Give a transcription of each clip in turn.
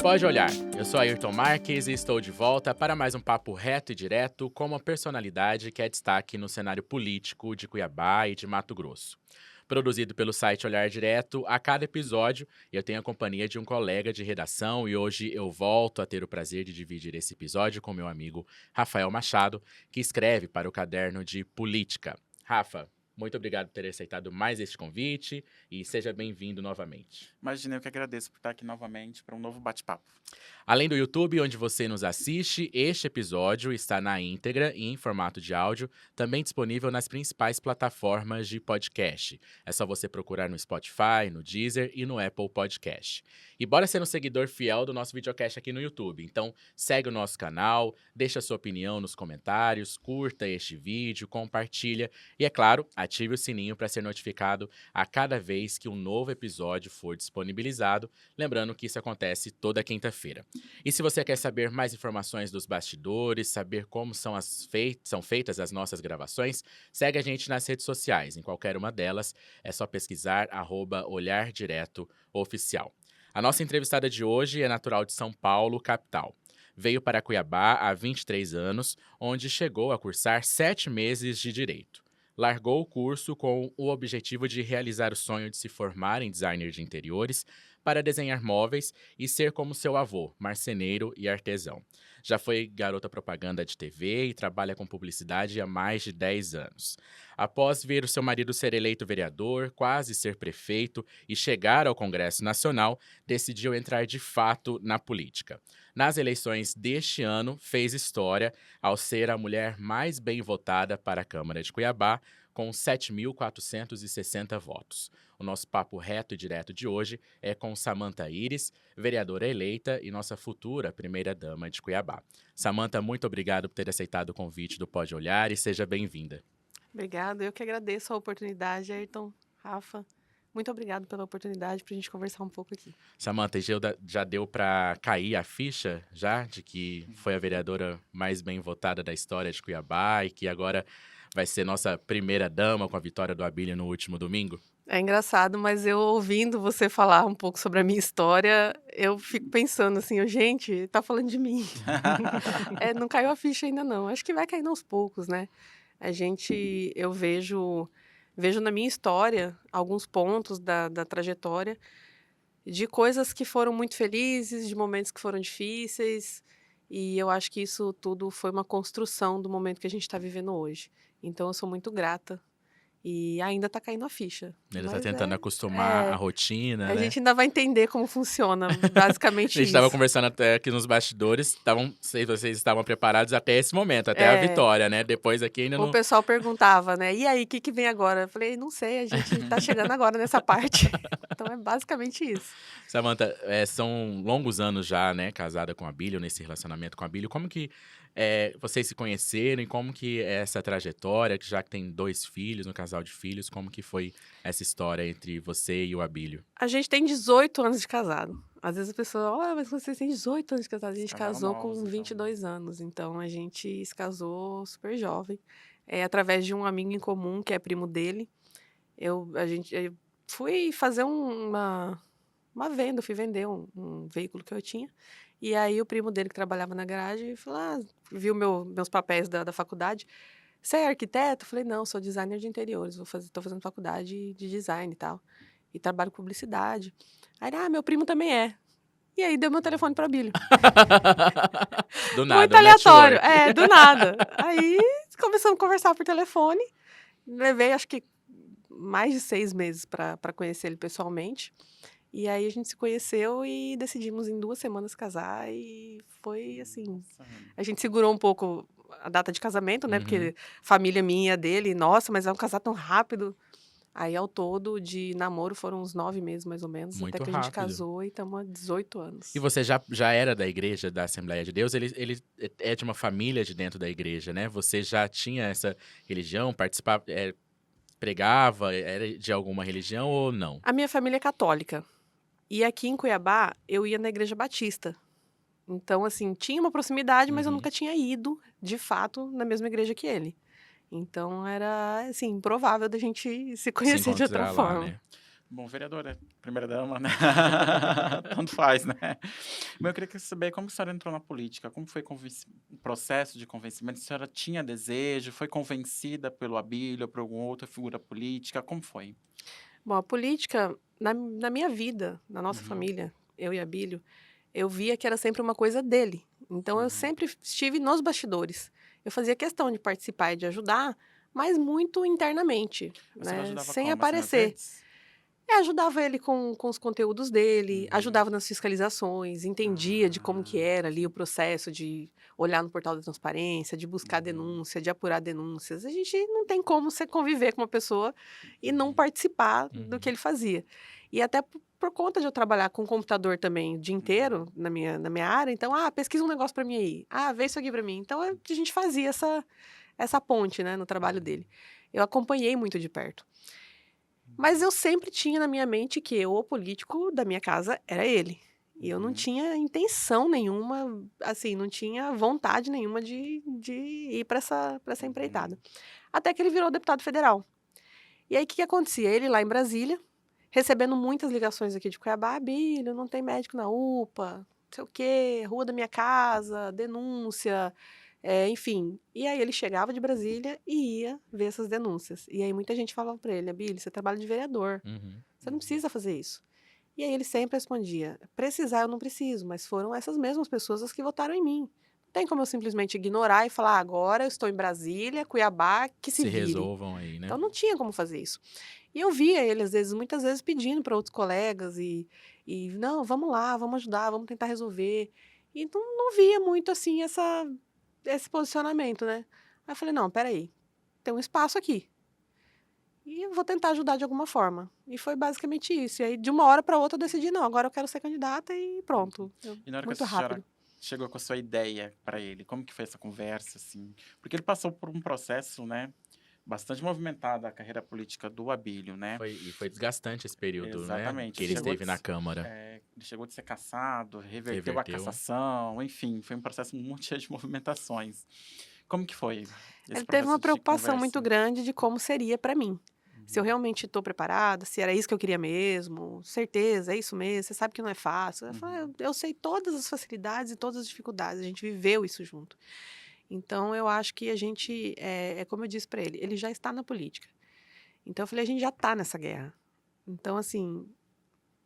Pode olhar, eu sou Ayrton Marques e estou de volta para mais um papo reto e direto com uma personalidade que é destaque no cenário político de Cuiabá e de Mato Grosso. Produzido pelo site Olhar Direto, a cada episódio eu tenho a companhia de um colega de redação e hoje eu volto a ter o prazer de dividir esse episódio com meu amigo Rafael Machado, que escreve para o caderno de Política. Rafa, muito obrigado por ter aceitado mais este convite e seja bem-vindo novamente. Imagina, eu que agradeço por estar aqui novamente para um novo bate-papo. Além do YouTube, onde você nos assiste, este episódio está na íntegra e em formato de áudio, também disponível nas principais plataformas de podcast. É só você procurar no Spotify, no Deezer e no Apple Podcast. E bora ser um seguidor fiel do nosso videocast aqui no YouTube. Então, segue o nosso canal, deixa sua opinião nos comentários, curta este vídeo, compartilha e, é claro, ative o sininho para ser notificado a cada vez que um novo episódio for disponibilizado. Lembrando que isso acontece toda quinta-feira. E se você quer saber mais informações dos bastidores, saber como são feitas as nossas gravações, segue a gente nas redes sociais. Em qualquer uma delas, é só pesquisar @olhardiretoOficial. A nossa entrevistada de hoje é natural de São Paulo, capital. Veio para Cuiabá há 23 anos, onde chegou a cursar 7 meses de Direito. Largou o curso com o objetivo de realizar o sonho de se formar em designer de interiores para desenhar móveis e ser como seu avô, marceneiro e artesão. Já foi garota propaganda de TV e trabalha com publicidade há mais de 10 anos. Após ver o seu marido ser eleito vereador, quase ser prefeito e chegar ao Congresso Nacional, decidiu entrar de fato na política. Nas eleições deste ano, fez história ao ser a mulher mais bem votada para a Câmara de Cuiabá, com 7.460 votos. O nosso papo reto e direto de hoje é com Samantha Iris, vereadora eleita e nossa futura primeira-dama de Cuiabá. Samantha, muito obrigado por ter aceitado o convite do Pode Olhar e seja bem-vinda. Obrigada, eu que agradeço a oportunidade, Ayrton, Rafa. Muito obrigado pela oportunidade para a gente conversar um pouco aqui. Samantha, já deu para cair a ficha já de que foi a vereadora mais bem votada da história de Cuiabá e que agora vai ser nossa primeira-dama com a vitória do Abílio no último domingo? É engraçado, mas eu ouvindo você falar um pouco sobre a minha história, eu fico pensando assim, gente, tá falando de mim. Não caiu a ficha ainda não. Acho que vai cair aos poucos, né? Eu vejo na minha história alguns pontos da trajetória de coisas que foram muito felizes, de momentos que foram difíceis, e eu acho que isso tudo foi uma construção do momento que a gente está vivendo hoje. Então, eu sou muito grata. E ainda tá caindo a ficha. Ele tá Mas tentando acostumar a rotina, a né? gente ainda vai entender como funciona, basicamente A gente isso. estava conversando até aqui nos bastidores, sei vocês estavam preparados até esse momento, até a vitória, né? Depois aqui ainda não... O pessoal perguntava, né? E aí, o que vem agora? Eu falei, não sei, a gente tá chegando agora nessa parte. Então, é basicamente isso. Samantha, são longos anos já, né, casada com a Abílio, nesse relacionamento com a Abílio. Como que vocês se conheceram e como que é essa trajetória, que já que tem 2 filhos, um casal de filhos, como que foi essa história entre você e o Abílio? A gente tem 18 anos de casado. Às vezes a pessoa, mas vocês têm 18 anos de casado. A gente casou com 22 anos, então a gente se casou super jovem. Através de um amigo em comum, que é primo dele. Eu fui fazer uma venda, eu fui vender um veículo que eu tinha. E aí o primo dele que trabalhava na garagem falou, viu meus papéis da faculdade. Você é arquiteto? Eu falei, não, sou designer de interiores, tô fazendo faculdade de design e tal. E trabalho com publicidade. Aí, meu primo também é. E aí deu meu telefone para Abílio. Do nada, muito aleatório. Do nada. Aí começamos a conversar por telefone. Levei, acho que, mais de 6 meses para conhecer ele pessoalmente. E aí a gente se conheceu e decidimos em 2 semanas casar. E foi assim, a gente segurou um pouco a data de casamento, né? Porque família minha, dele, nossa, mas vamos casar tão rápido. Aí, ao todo, de namoro, foram uns 9 meses, mais ou menos. Muito até que rápido. A gente casou e estamos há 18 anos. E você já era da igreja da Assembleia de Deus? Ele é de uma família de dentro da igreja, né? Você já tinha essa religião, participava, pregava, era de alguma religião ou não? A minha família é católica. E aqui em Cuiabá, eu ia na igreja batista. Então, assim, tinha uma proximidade, mas eu nunca tinha ido, de fato, na mesma igreja que ele. Então, era, assim, improvável da gente se conhecer de outra forma. Né? Bom, vereadora, primeira-dama, né? Tanto faz, né? Mas eu queria saber como a senhora entrou na política, como foi o processo de convencimento? A senhora tinha desejo, foi convencida pelo Abílio ou por alguma outra figura política? Como foi? Bom, a política, na minha vida, na nossa Uhum, família, eu e Abílio, eu via que era sempre uma coisa dele. Então eu uhum. sempre estive nos bastidores. Eu fazia questão de participar e de ajudar, mas muito internamente, A senhora né, ajudava sem como, assim, nas aparecer. redes? Ajudava ele com os conteúdos dele, Uhum. ajudava nas fiscalizações, entendia de como que Ah, era ali o processo de olhar no portal da transparência, de buscar uhum, denúncia, de apurar denúncias. A gente não tem como você conviver com uma pessoa e não uhum, participar do que Uhum. ele fazia. E até por conta de eu trabalhar com computador também o dia inteiro uhum, na minha área, então, pesquisa um negócio para mim aí. Vê isso aqui para mim. Então, a gente fazia essa ponte, né, no trabalho uhum, dele. Eu acompanhei muito de perto. Mas eu sempre tinha na minha mente que o político da minha casa era ele. E eu não uhum, tinha intenção nenhuma, assim, não tinha vontade nenhuma de ir para essa empreitada. uhum, Até que ele virou deputado federal. E aí o que que acontecia? Ele lá em Brasília, recebendo muitas ligações aqui de Cuiabá: "Abílio, não tem médico na UPA, não sei o quê, rua da minha casa, denúncia", enfim. E aí ele chegava de Brasília e ia ver essas denúncias. E aí muita gente falava para ele: "Abílio, você trabalha de vereador, Uhum. você não uhum, precisa fazer isso". E aí ele sempre respondia: "Precisar eu não preciso, mas foram essas mesmas pessoas as que votaram em mim. Não tem como eu simplesmente ignorar e falar: 'Agora eu estou em Brasília, Cuiabá, que se Se virem'". resolvam aí, né? Então não tinha como fazer isso. E eu via ele, às vezes, muitas vezes pedindo para outros colegas e: "Não, vamos lá, vamos ajudar, vamos tentar resolver". E não via muito, assim, esse posicionamento, né. Aí eu falei: "Não, espera aí, tem um espaço aqui, e eu vou tentar ajudar de alguma forma". E foi basicamente isso. E aí, de uma hora para outra, eu decidi: "Não, agora eu quero ser candidata", e uhum. pronto. E na hora que a Muito senhora rápido. chegou com a sua ideia para ele, como que foi essa conversa, assim? Porque ele passou por um processo, né, bastante movimentado, a carreira política do Abílio, né? Foi desgastante esse período, né? Exatamente. Que Ele ele chegou esteve na Câmara. ele chegou de ser cassado, reverteu a Reverteu. cassação, enfim, foi um processo muito cheio de movimentações. Como que foi esse Ele teve uma processo de preocupação muito conversa? grande de como seria para mim. Se eu Uhum, realmente estou preparada, se era isso que eu queria mesmo, certeza, é isso mesmo, você sabe que não é fácil. Eu falei: uhum, Eu sei todas as facilidades e todas as dificuldades, a gente viveu isso junto". Então eu acho que a gente, é como eu disse para ele, ele já está na política. Então eu falei: "A gente já está nessa guerra. Então, assim,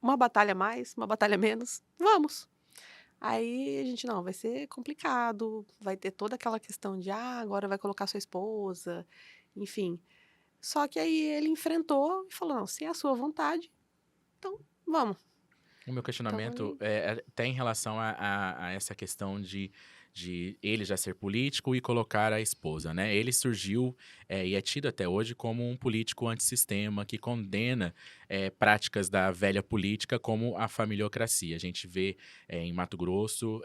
uma batalha a mais, uma batalha a menos, vamos". Aí a gente: "Não, vai ser complicado, vai ter toda aquela questão de, agora vai colocar sua esposa", enfim. Só que aí ele enfrentou e falou: "Não, se é a sua vontade, então vamos". O meu Então questionamento ele tem relação a essa questão de ele já ser político e colocar a esposa, né? Ele surgiu e é tido até hoje como um político antissistema que condena práticas da velha política como a familiocracia. A gente vê em Mato Grosso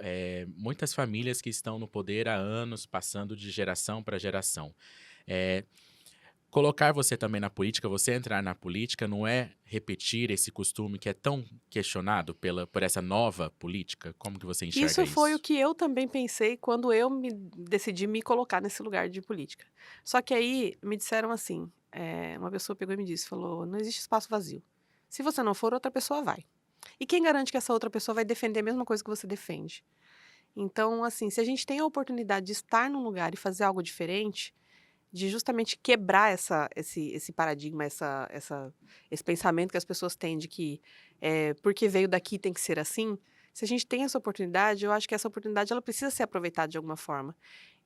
muitas famílias que estão no poder há anos, passando de geração para geração. Eh, Colocar você também na política, você entrar na política, não é repetir esse costume que é tão questionado por essa nova política? Como que você enxerga isso foi o isso? que eu também pensei quando eu me decidi me colocar nesse lugar de política. Só que aí me disseram assim, uma pessoa pegou e me disse, falou: "Não existe espaço vazio. Se você não for, outra pessoa vai. E quem garante que essa outra pessoa vai defender a mesma coisa que você defende?". Então, assim, se a gente tem a oportunidade de estar num lugar e fazer algo diferente, de justamente quebrar esse paradigma, esse pensamento que as pessoas têm de que, porque veio daqui tem que ser assim, se a gente tem essa oportunidade, eu acho que essa oportunidade ela precisa ser aproveitada de alguma forma.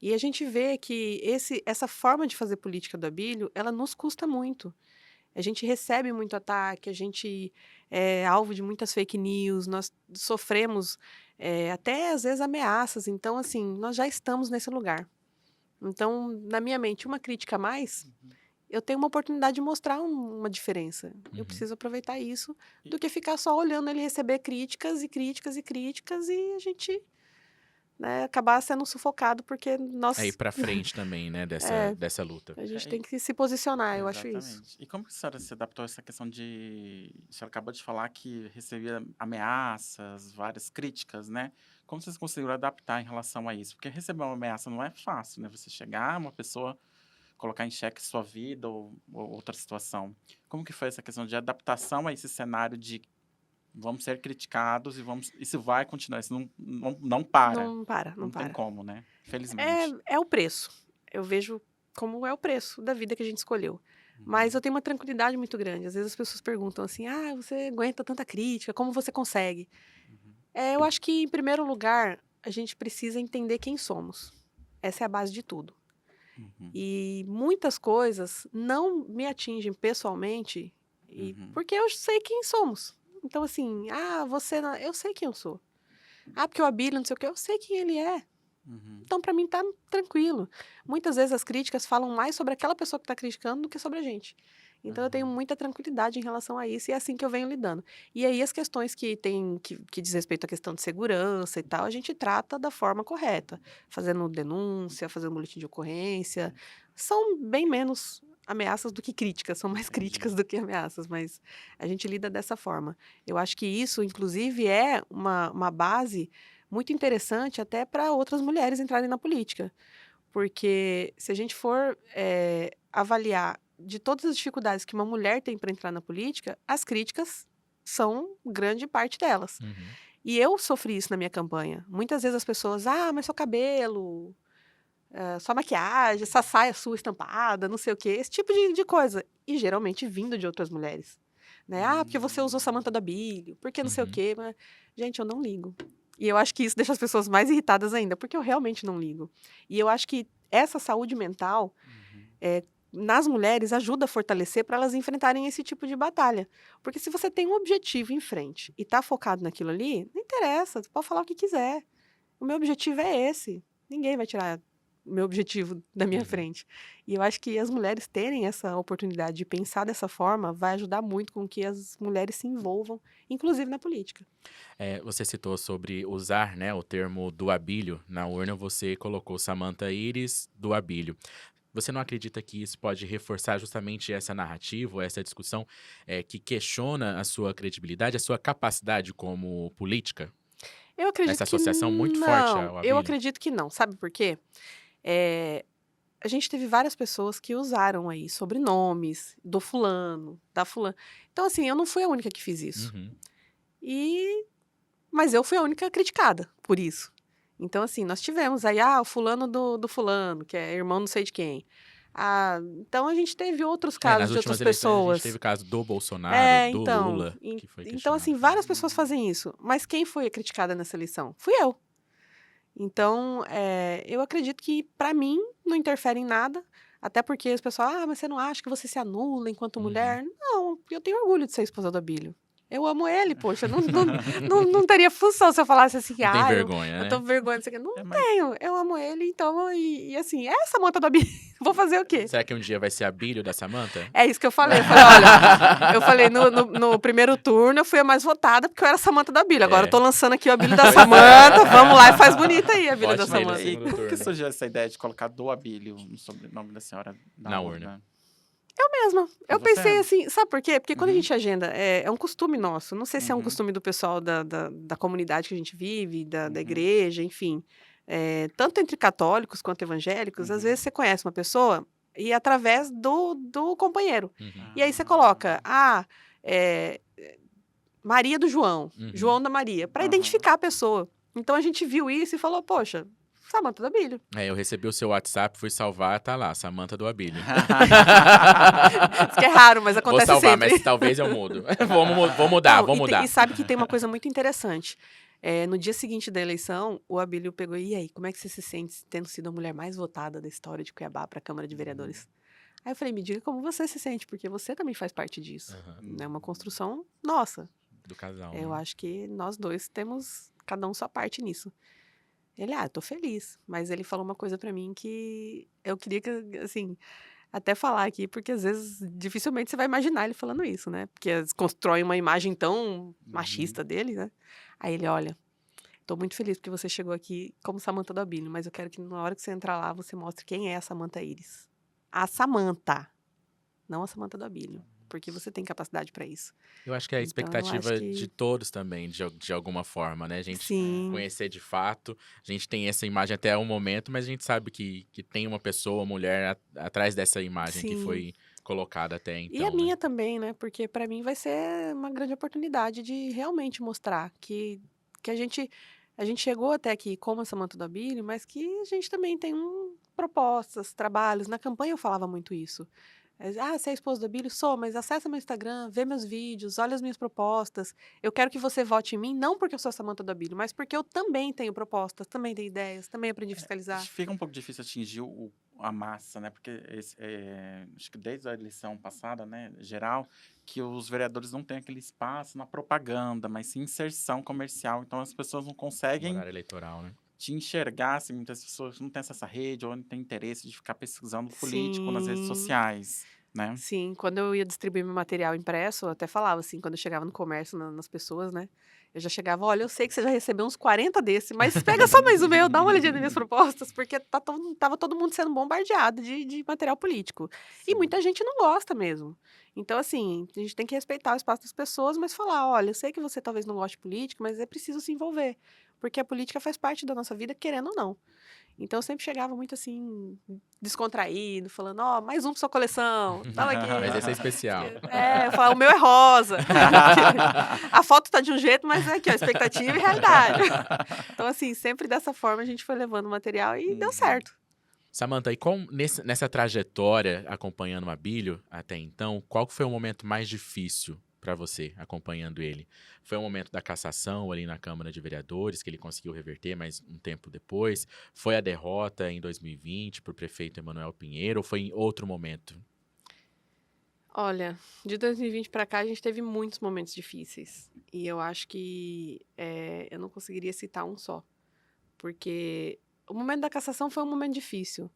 E a gente vê que essa forma de fazer política do Abílio, ela nos custa muito. A gente recebe muito ataque, a gente é alvo de muitas fake news, nós sofremos, até às vezes ameaças, então assim, nós já estamos nesse lugar. Então, na minha mente, uma crítica a mais, uhum. eu tenho uma oportunidade de mostrar uma diferença. Eu Uhum. preciso aproveitar isso, E do que ficar só olhando ele receber críticas e críticas e críticas e a gente, né, acabar sendo sufocado porque Aí nós pra frente também, né, dessa, é, dessa luta. a gente é, tem e que se posicionar, eu acho isso. exatamente. E como que a senhora se adaptou a essa questão de a senhora acabou de falar que recebia ameaças, várias críticas, né. Como vocês conseguiram adaptar em relação a isso? Porque receber uma ameaça não é fácil, né, você chegar, uma pessoa colocar em xeque sua vida ou outra situação. Como que foi essa questão de adaptação a esse cenário de vamos ser criticados e isso vai continuar, isso não para. Não para, não Não tem para. como, né? Felizmente. É o preço. Eu vejo como é o preço da vida que a gente escolheu. Mas eu tenho uma tranquilidade muito grande. Às vezes as pessoas perguntam assim: ah, você aguenta tanta crítica, como você consegue? Eu acho que, em primeiro lugar, a gente precisa entender quem somos. Essa é a base de tudo. Uhum. E muitas coisas não me atingem pessoalmente porque eu sei quem somos. Então, assim, eu sei quem eu sou. Porque o Abílio, não sei o quê, eu sei quem ele é. Então, para mim, tá tranquilo. Muitas vezes as críticas falam mais sobre aquela pessoa que está criticando do que sobre a gente. Então, eu tenho muita tranquilidade em relação a isso e é assim que eu venho lidando. E aí, as questões que diz respeito à questão de segurança e tal, a gente trata da forma correta. Fazendo denúncia, fazendo boletim de ocorrência. São bem menos ameaças do que críticas, são mais críticas do que ameaças, mas a gente lida dessa forma. Eu acho que isso, inclusive, é uma base muito interessante até para outras mulheres entrarem na política. Porque se a gente for avaliar de todas as dificuldades que uma mulher tem para entrar na política, as críticas são grande parte delas. E eu sofri isso na minha campanha. Muitas vezes as pessoas, mas seu cabelo, sua maquiagem, essa saia sua estampada, não sei o quê, esse tipo de coisa. E geralmente vindo de outras mulheres. Né? Porque você usou Samantha do Abílio, porque não sei o quê. Mas, gente, eu não ligo. E eu acho que isso deixa as pessoas mais irritadas ainda, porque eu realmente não ligo. E eu acho que essa saúde mental, nas mulheres, ajuda a fortalecer para elas enfrentarem esse tipo de batalha. Porque se você tem um objetivo em frente e está focado naquilo ali, não interessa, você pode falar o que quiser. O meu objetivo é esse. Ninguém vai tirar o meu objetivo da minha frente. E eu acho que as mulheres terem essa oportunidade de pensar dessa forma vai ajudar muito com que as mulheres se envolvam, inclusive na política. Você citou sobre usar, né, o termo do Abílio na urna, você colocou Samantha Iris do Abílio. Você não acredita que isso pode reforçar justamente essa narrativa, essa discussão que questiona a sua credibilidade, a sua capacidade como política? Eu acredito Essa que associação muito forte não. ao Eu Abílio? acredito que não. Sabe por quê? A gente teve várias pessoas que usaram aí sobrenomes do fulano, da fulana. Então, assim, eu não fui a única que fiz isso. Mas eu fui a única criticada por isso. Então, assim, nós tivemos aí, o fulano do fulano, que é irmão não sei de quem. Então a gente teve outros Nas casos de últimas outras eleições a gente pessoas. teve o caso do Bolsonaro, do Então. Lula, que foi Então, assim, questionado. várias pessoas fazem isso. Mas quem foi criticada nessa eleição? Fui eu. Então, eu acredito que, para mim, não interfere em nada. Até porque as pessoas, mas você não acha que você se anula enquanto mulher? Não, eu tenho orgulho de ser esposa do Abílio. Eu amo ele, poxa. Não teria função se eu falasse assim, Não tem eu vergonha, tô né? vergonha disso aqui. Não mas tenho, eu amo ele, então, e assim, é essa Samantha do Abílio. Vou fazer o quê? Será que um dia vai ser Abílio da Samantha? É isso que eu falei. Olha, no primeiro turno eu fui a mais votada porque eu era Samantha do Abílio. Agora eu tô lançando aqui o Abílio da Samantha. Vamos lá e faz bonita aí, Abílio da Ótima Samantha. ideia. e segundo como que turno. surgiu essa ideia de colocar do Abílio no sobrenome da senhora Na urna. Mesmo. Eu Foi você? pensei assim, sabe por quê? Porque quando a gente agenda, é um costume nosso. Não sei se é um costume do pessoal da comunidade que a gente vive, da igreja, enfim. Tanto entre católicos quanto evangélicos, às vezes você conhece uma pessoa e através do companheiro. E aí você coloca, Maria do João, João da Maria, para identificar a pessoa. Então a gente viu isso e falou, poxa, Samantha do Abílio. Eu recebi o seu WhatsApp, fui salvar, tá lá, Samantha do Abílio. Isso que é raro, mas Vou acontece salvar, sempre. mas talvez eu mudo. Vou mudar, Não, vou e mudar. e sabe que tem uma coisa muito interessante. No dia seguinte da eleição, o Abílio pegou, e aí, como é que você se sente tendo sido a mulher mais votada da história de Cuiabá para a Câmara de Vereadores? Aí eu falei, me diga como você se sente, porque você também faz parte disso. É uma construção nossa. Do casal, Eu né? acho que nós dois temos cada um sua parte nisso. Ele, eu tô feliz. Mas ele falou uma coisa pra mim que eu queria que, assim, até falar aqui, porque às vezes dificilmente você vai imaginar ele falando isso, né? Porque eles constroem uma imagem tão machista dele, né? Aí ele, olha, tô muito feliz porque você chegou aqui como Samantha do Abílio, mas eu quero que na hora que você entrar lá, você mostre quem é a Samantha Iris. A Samantha, não a Samantha do Abílio. porque você tem capacidade para isso. Eu acho que é a Então, eu acho expectativa de que todos também, de alguma forma, né? A gente sim, conhecer de fato, a gente tem essa imagem até o momento, mas a gente sabe que tem uma pessoa, mulher, atrás dessa imagem que sim. foi colocada até E a então, né? minha também, né? Porque para mim vai ser uma grande oportunidade de realmente mostrar que a gente chegou até aqui como a Samantha do Abílio, mas que a gente também tem propostas, trabalhos. Na campanha eu falava muito isso. Você é esposa do Abílio? Sou, mas acessa meu Instagram, vê meus vídeos, olha as minhas propostas. Eu quero que você vote em mim, não porque eu sou a Samantha do Abílio, mas porque eu também tenho propostas, também tenho ideias, também aprendi a fiscalizar. Fica um pouco difícil atingir a massa, né? Porque acho que desde a eleição passada, né, geral, que os vereadores não têm aquele espaço na propaganda, mas sim inserção comercial. Então as pessoas não No conseguem horário eleitoral, né? te enxergar, assim, muitas pessoas não têm acesso à rede ou não têm interesse de ficar pesquisando político nas redes Sim. sociais, né? Sim, quando eu ia distribuir meu material impresso, eu até falava assim, quando eu chegava no comércio, nas pessoas, né? Eu já chegava, olha, eu sei que você já recebeu uns 40 desse, mas pega só mais o meu, dá uma olhadinha nas minhas propostas, porque tava todo mundo sendo bombardeado de material político. E Sim. muita gente não gosta mesmo. Então, assim, a gente tem que respeitar o espaço das pessoas, mas falar, olha, eu sei que você talvez não goste de política, mas é preciso se envolver, porque a política faz parte da nossa vida, querendo ou não. Então eu sempre chegava muito assim, descontraído, falando, ó, mais um pra sua coleção, toma aqui. Mas esse é especial. Eu falava, o meu é rosa. A foto tá de um jeito, mas é aqui, ó, expectativa e realidade. Então, assim, sempre dessa forma a gente foi levando o material e deu Uhum. certo. Samantha, e nessa trajetória acompanhando o Abílio até então, qual que foi o momento mais difícil para você acompanhando ele? Foi o momento da cassação ali na Câmara de Vereadores, que ele conseguiu reverter, mas um tempo depois? Foi a derrota em 2020 para o prefeito Emanuel Pinheiro ou foi em outro momento? Olha, de 2020 para cá a gente teve muitos momentos difíceis. E eu acho que eu não conseguiria citar um só. Porque o momento da cassação foi um momento difícil.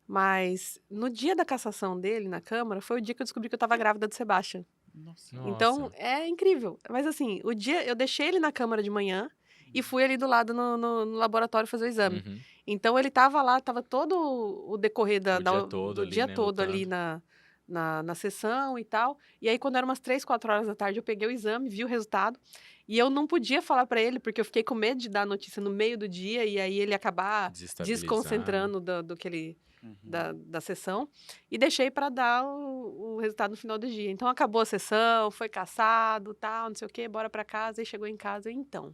Mas no dia da cassação dele na Câmara foi o dia que eu descobri que eu estava grávida do Sebastian. Nossa. Então Nossa. é incrível. Mas assim, o dia eu deixei ele na Câmara de manhã e fui ali do lado no laboratório fazer o exame. Uhum. Então ele estava lá, estava todo o decorrer O dia todo do ali, dia né, todo ali lutando. na sessão e tal. E aí, quando eram umas 3, 4 horas da tarde, eu peguei o exame, vi o resultado. E eu não podia falar para ele, porque eu fiquei com medo de dar a notícia no meio do dia e aí ele acabar Desestabilizar, né? desconcentrando do que ele Uhum. da sessão e deixei para dar o resultado no final do dia. Então acabou a sessão, foi cassado, tal, não sei o quê, bora para casa e chegou em casa, então.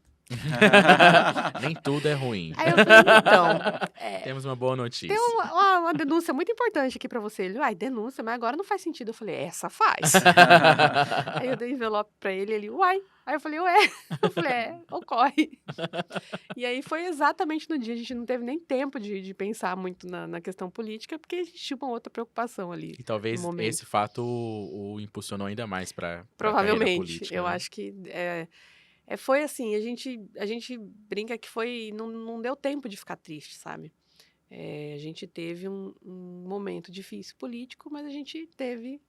Nem tudo é ruim. Aí eu falei, então, Temos uma boa tem notícia. uma denúncia muito importante aqui para você. Ele, uai, denúncia, mas agora não faz sentido. Eu falei, essa faz. Aí eu dei envelope para ele, uai. Aí eu falei, ué. Eu falei, ocorre. E aí foi exatamente no dia, a gente não teve nem tempo de pensar muito na questão política, porque a gente tinha uma outra preocupação ali E no talvez esse momento. fato o impulsionou ainda mais para a carreira Provavelmente, política, eu né? acho que foi assim, a gente brinca que não deu tempo de ficar triste, sabe? A gente teve um momento difícil político, mas a gente teve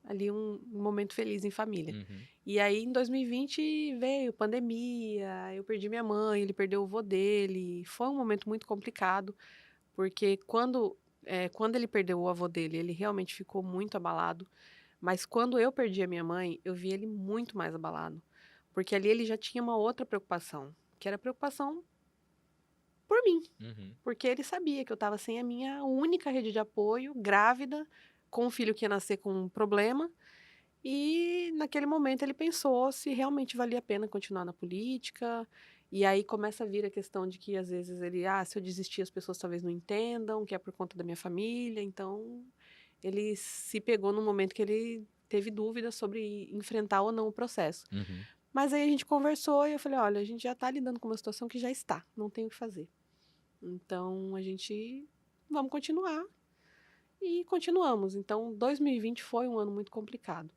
ali um momento feliz em família. Uhum. E aí, em 2020, veio pandemia, eu perdi minha mãe, ele perdeu o vô dele. Foi um momento muito complicado, porque quando ele perdeu o avô dele, ele realmente ficou muito abalado. Mas quando eu perdi a minha mãe, eu vi ele muito mais abalado. Porque ali ele já tinha uma outra preocupação, que era a preocupação por mim. Uhum. Porque ele sabia que eu estava sem a minha única rede de apoio, grávida, com um filho que ia nascer com um problema. E naquele momento ele pensou se realmente valia a pena continuar na política. E aí começa a vir a questão de que às vezes ele, se eu desistir as pessoas talvez não entendam, que é por conta da minha família. Então ele se pegou num momento que ele teve dúvidas sobre enfrentar ou não o processo. Uhum. Mas aí a gente conversou e eu falei, olha, a gente já está lidando com uma situação que já está, não tem o que fazer. Então vamos continuar. E continuamos. Então 2020 foi um ano muito complicado.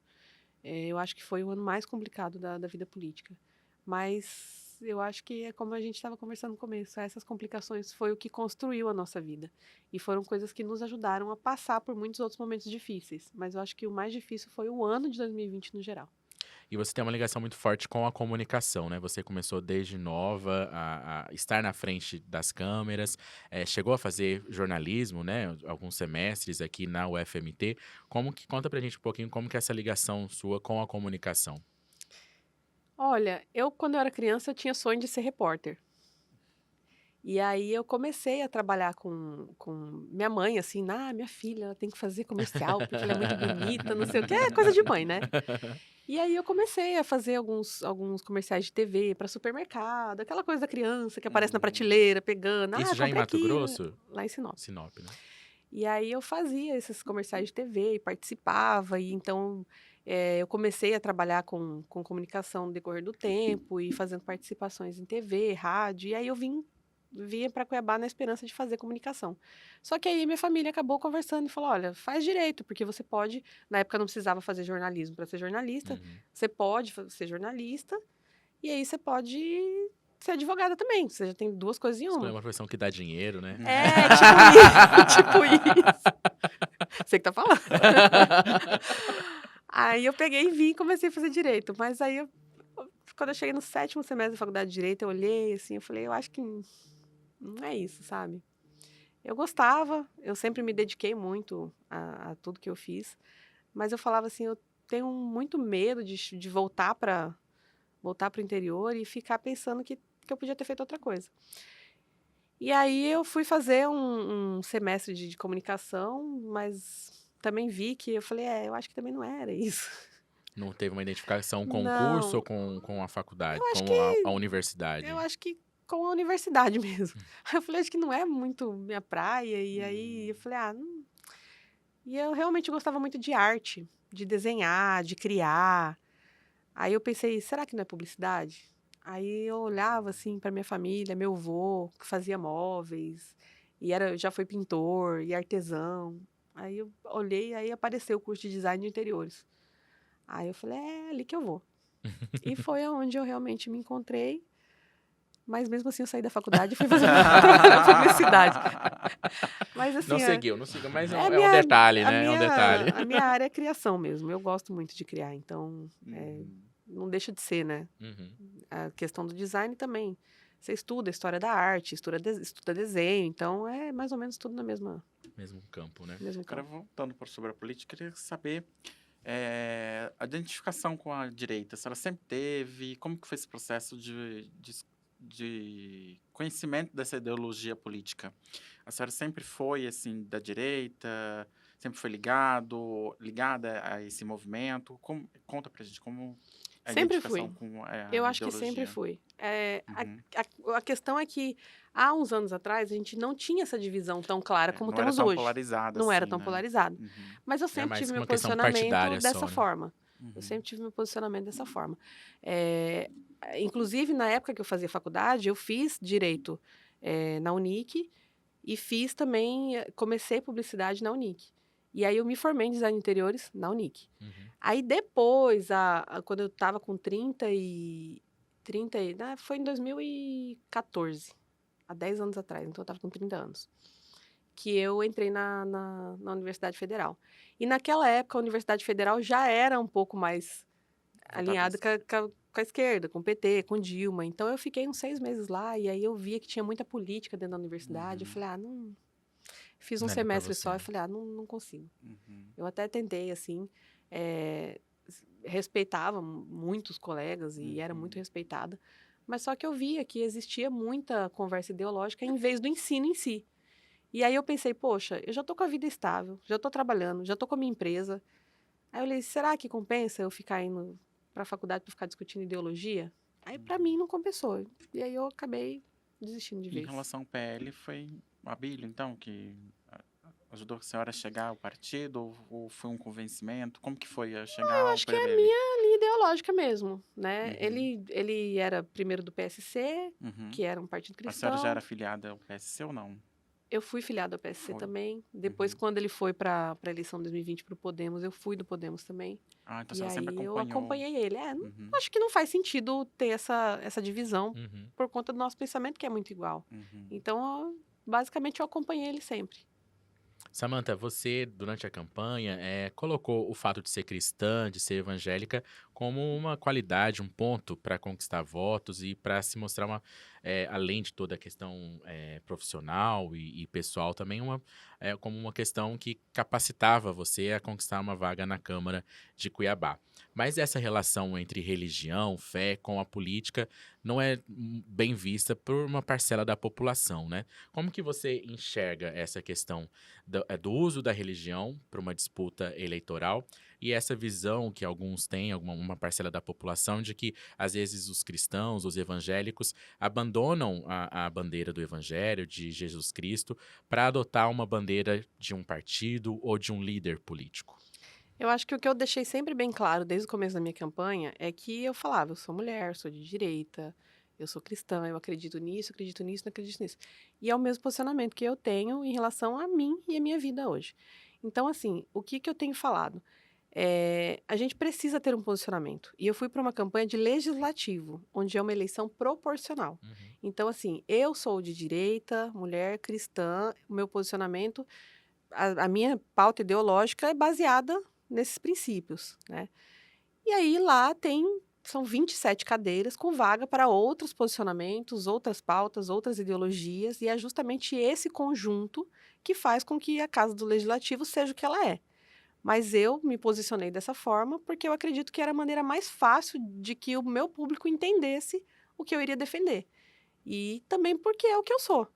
Eu acho que foi o ano mais complicado da vida política. Mas eu acho que é como a gente estava conversando no começo, essas complicações foi o que construiu a nossa vida. E foram coisas que nos ajudaram a passar por muitos outros momentos difíceis. Mas eu acho que o mais difícil foi o ano de 2020 no geral. E você tem uma ligação muito forte com a comunicação, né? Você começou desde nova a estar na frente das câmeras, chegou a fazer jornalismo, né? Alguns semestres aqui na UFMT. Conta pra gente um pouquinho como que é essa ligação sua com a comunicação. Olha, quando eu era criança, eu tinha sonho de ser repórter. E aí eu comecei a trabalhar com minha mãe, assim, minha filha, ela tem que fazer comercial, porque ela é muito bonita, não sei o quê, é coisa de mãe, né? E aí eu comecei a fazer alguns comerciais de TV para supermercado, aquela coisa da criança que aparece na prateleira, pegando, Isso já em comprei Mato aqui, Grosso? lá em Sinop. Sinop, né? E aí eu fazia esses comerciais de TV e participava, e então eu comecei a trabalhar com comunicação no decorrer do tempo e fazendo participações em TV, rádio, e aí eu vinha para Cuiabá na esperança de fazer comunicação. Só que aí minha família acabou conversando e falou: olha, faz direito, porque você pode, na época não precisava fazer jornalismo para ser jornalista, Uhum. você pode ser jornalista, e aí você pode ser advogada também, você já tem duas coisas em Escolher uma. uma profissão que dá dinheiro, né? Tipo isso. Você que tá falando. Aí eu peguei e vim e comecei a fazer direito. Mas aí, quando eu cheguei no 7º semestre da faculdade de direito, eu olhei assim, eu falei, eu acho que não é isso, sabe? Eu gostava, eu sempre me dediquei muito a tudo que eu fiz, mas eu falava assim, eu tenho muito medo de voltar para o interior e ficar pensando que eu podia ter feito outra coisa. E aí eu fui fazer um semestre de comunicação, mas também vi que eu falei, eu acho que também não era isso. Não teve uma identificação com o curso Não, ou com a faculdade, eu acho com a que universidade? com a universidade mesmo. Aí eu falei, acho que não é muito minha praia, e aí eu falei, não. E eu realmente gostava muito de arte, de desenhar, de criar. Aí eu pensei, será que não é publicidade? Aí eu olhava assim para minha família, meu avô, que fazia móveis, já foi pintor e artesão. Aí eu olhei, aí apareceu o curso de design de interiores. Aí eu falei, é ali que eu vou. E foi aonde eu realmente me encontrei. Mas mesmo assim eu saí da faculdade e fui fazer trabalhar publicidade. Mas assim, Não seguiu, mas é a é um detalhe, a né? É um detalhe. minha, a minha área é criação mesmo. Eu gosto muito de criar, então Uhum. não deixa de ser, né? Uhum. A questão do design também. Você estuda a história da arte, estuda desenho, então é mais ou menos tudo no mesmo Mesmo campo, né? Agora, campo. voltando sobre a política, queria saber a identificação com a direita. A senhora sempre teve? Como que foi esse processo de conhecimento dessa ideologia política? A senhora sempre foi, assim, da direita? Sempre foi ligada a esse movimento? Conta pra gente como a Sempre identificação fui. com Eu a acho que sempre ideologia. fui. Uhum. A questão é que há uns anos atrás a gente não tinha essa divisão tão clara como Não era temos tão hoje. polarizada Não era assim, tão né? polarizado. Uhum. Mas eu É sempre mais tive meu uma questão posicionamento partidária dessa só, né? forma. Eu Uhum. sempre tive meu posicionamento dessa forma. É, inclusive, na época que eu fazia faculdade, eu fiz direito na Unic e fiz também, comecei publicidade na Unic. E aí eu me formei em design de interiores na Unic. Uhum. Aí depois, quando eu estava com 30 foi em 2014, há 10 anos atrás, então eu estava com 30 anos, que eu entrei na Universidade Federal. E naquela época a Universidade Federal já era um pouco mais alinhada com a esquerda, com o PT, com Dilma. Então eu fiquei uns 6 meses lá e aí eu via que tinha muita política dentro da universidade. Eu Uhum. falei, não. Fiz um Não é bem pra semestre você, só e né? falei, não consigo. Uhum. Eu até tentei, assim, respeitava muitos colegas e era muito respeitada, mas só que eu via que existia muita conversa ideológica em vez do ensino em si. E aí eu pensei, poxa, eu já estou com a vida estável, já estou trabalhando, já estou com a minha empresa. Aí eu falei, será que compensa eu ficar indo para a faculdade para ficar discutindo ideologia? Aí para mim não compensou. E aí eu acabei desistindo de Em vez. relação ao PL, foi o Abílio, então, que ajudou a senhora a chegar ao partido? Ou foi um convencimento? Como que foi a chegar Eu ao acho que é a PL? minha linha ideológica mesmo, né? Uhum. Ele era primeiro do PSC, Uhum. que era um partido A senhora já cristão. era afiliada ao PSC ou não? Eu fui filiada ao PSC Foi. também. Depois, quando ele foi para a eleição de 2020 para o Podemos, eu fui do Podemos também. Ah, então a E senhora sempre aí eu acompanhou. acompanhei ele. Uhum. Acho que não faz sentido ter essa divisão Uhum. por conta do nosso pensamento, que é muito igual. Uhum. Então, basicamente, eu acompanhei ele sempre. Samantha, você, durante a campanha, colocou o fato de ser cristã, de ser evangélica, como uma qualidade, um ponto para conquistar votos e para se mostrar além de toda a questão profissional e pessoal, também como uma questão que capacitava você a conquistar uma vaga na Câmara de Cuiabá. Mas essa relação entre religião, fé com a política não é bem vista por uma parcela da população, né? Como que você enxerga essa questão do uso da religião para uma disputa eleitoral e essa visão que alguns têm, uma parcela da população, de que às vezes os cristãos, os evangélicos, abandonam a bandeira do evangelho, de Jesus Cristo, para adotar uma bandeira de um partido ou de um líder político? Eu acho que o que eu deixei sempre bem claro desde o começo da minha campanha é que eu falava: eu sou mulher, sou de direita, eu sou cristã, eu acredito nisso, não acredito nisso. E é o mesmo posicionamento que eu tenho em relação a mim e a minha vida hoje. Então, assim, o que eu tenho falado? A gente precisa ter um posicionamento. E eu fui para uma campanha de legislativo, onde é uma eleição proporcional. Uhum. Então, assim, eu sou de direita, mulher cristã, o meu posicionamento, a minha pauta ideológica é baseada nesses princípios, né? E aí lá são 27 cadeiras com vaga para outros posicionamentos, outras pautas, outras ideologias, e é justamente esse conjunto que faz com que a Casa do Legislativo seja o que ela é. Mas eu me posicionei dessa forma porque eu acredito que era a maneira mais fácil de que o meu público entendesse o que eu iria defender. E também porque é o que eu sou.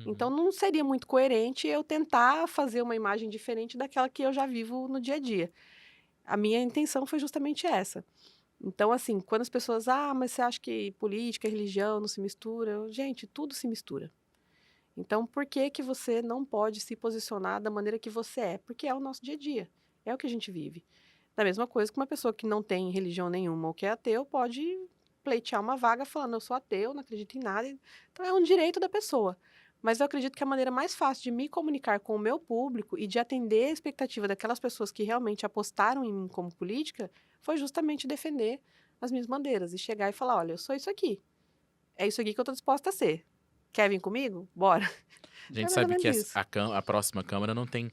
Então Uhum. não seria muito coerente eu tentar fazer uma imagem diferente daquela que eu já vivo no dia a dia. A minha intenção foi justamente essa. Então, assim, quando as pessoas, mas você acha que política e religião não se mistura? Gente, tudo se mistura. Então, por que que você não pode se posicionar da maneira que você é? Porque é o nosso dia a dia, é o que a gente vive. Da mesma coisa que uma pessoa que não tem religião nenhuma ou que é ateu pode pleitear uma vaga falando, eu sou ateu, não acredito em nada. Então, é um direito da pessoa. Mas eu acredito que a maneira mais fácil de me comunicar com o meu público e de atender a expectativa daquelas pessoas que realmente apostaram em mim como política foi justamente defender as minhas bandeiras e chegar e falar, olha, eu sou isso aqui. É isso aqui que eu estou disposta a ser. Quer vir comigo? Bora. A É gente mais ou sabe menos que isso. a próxima Câmara não tem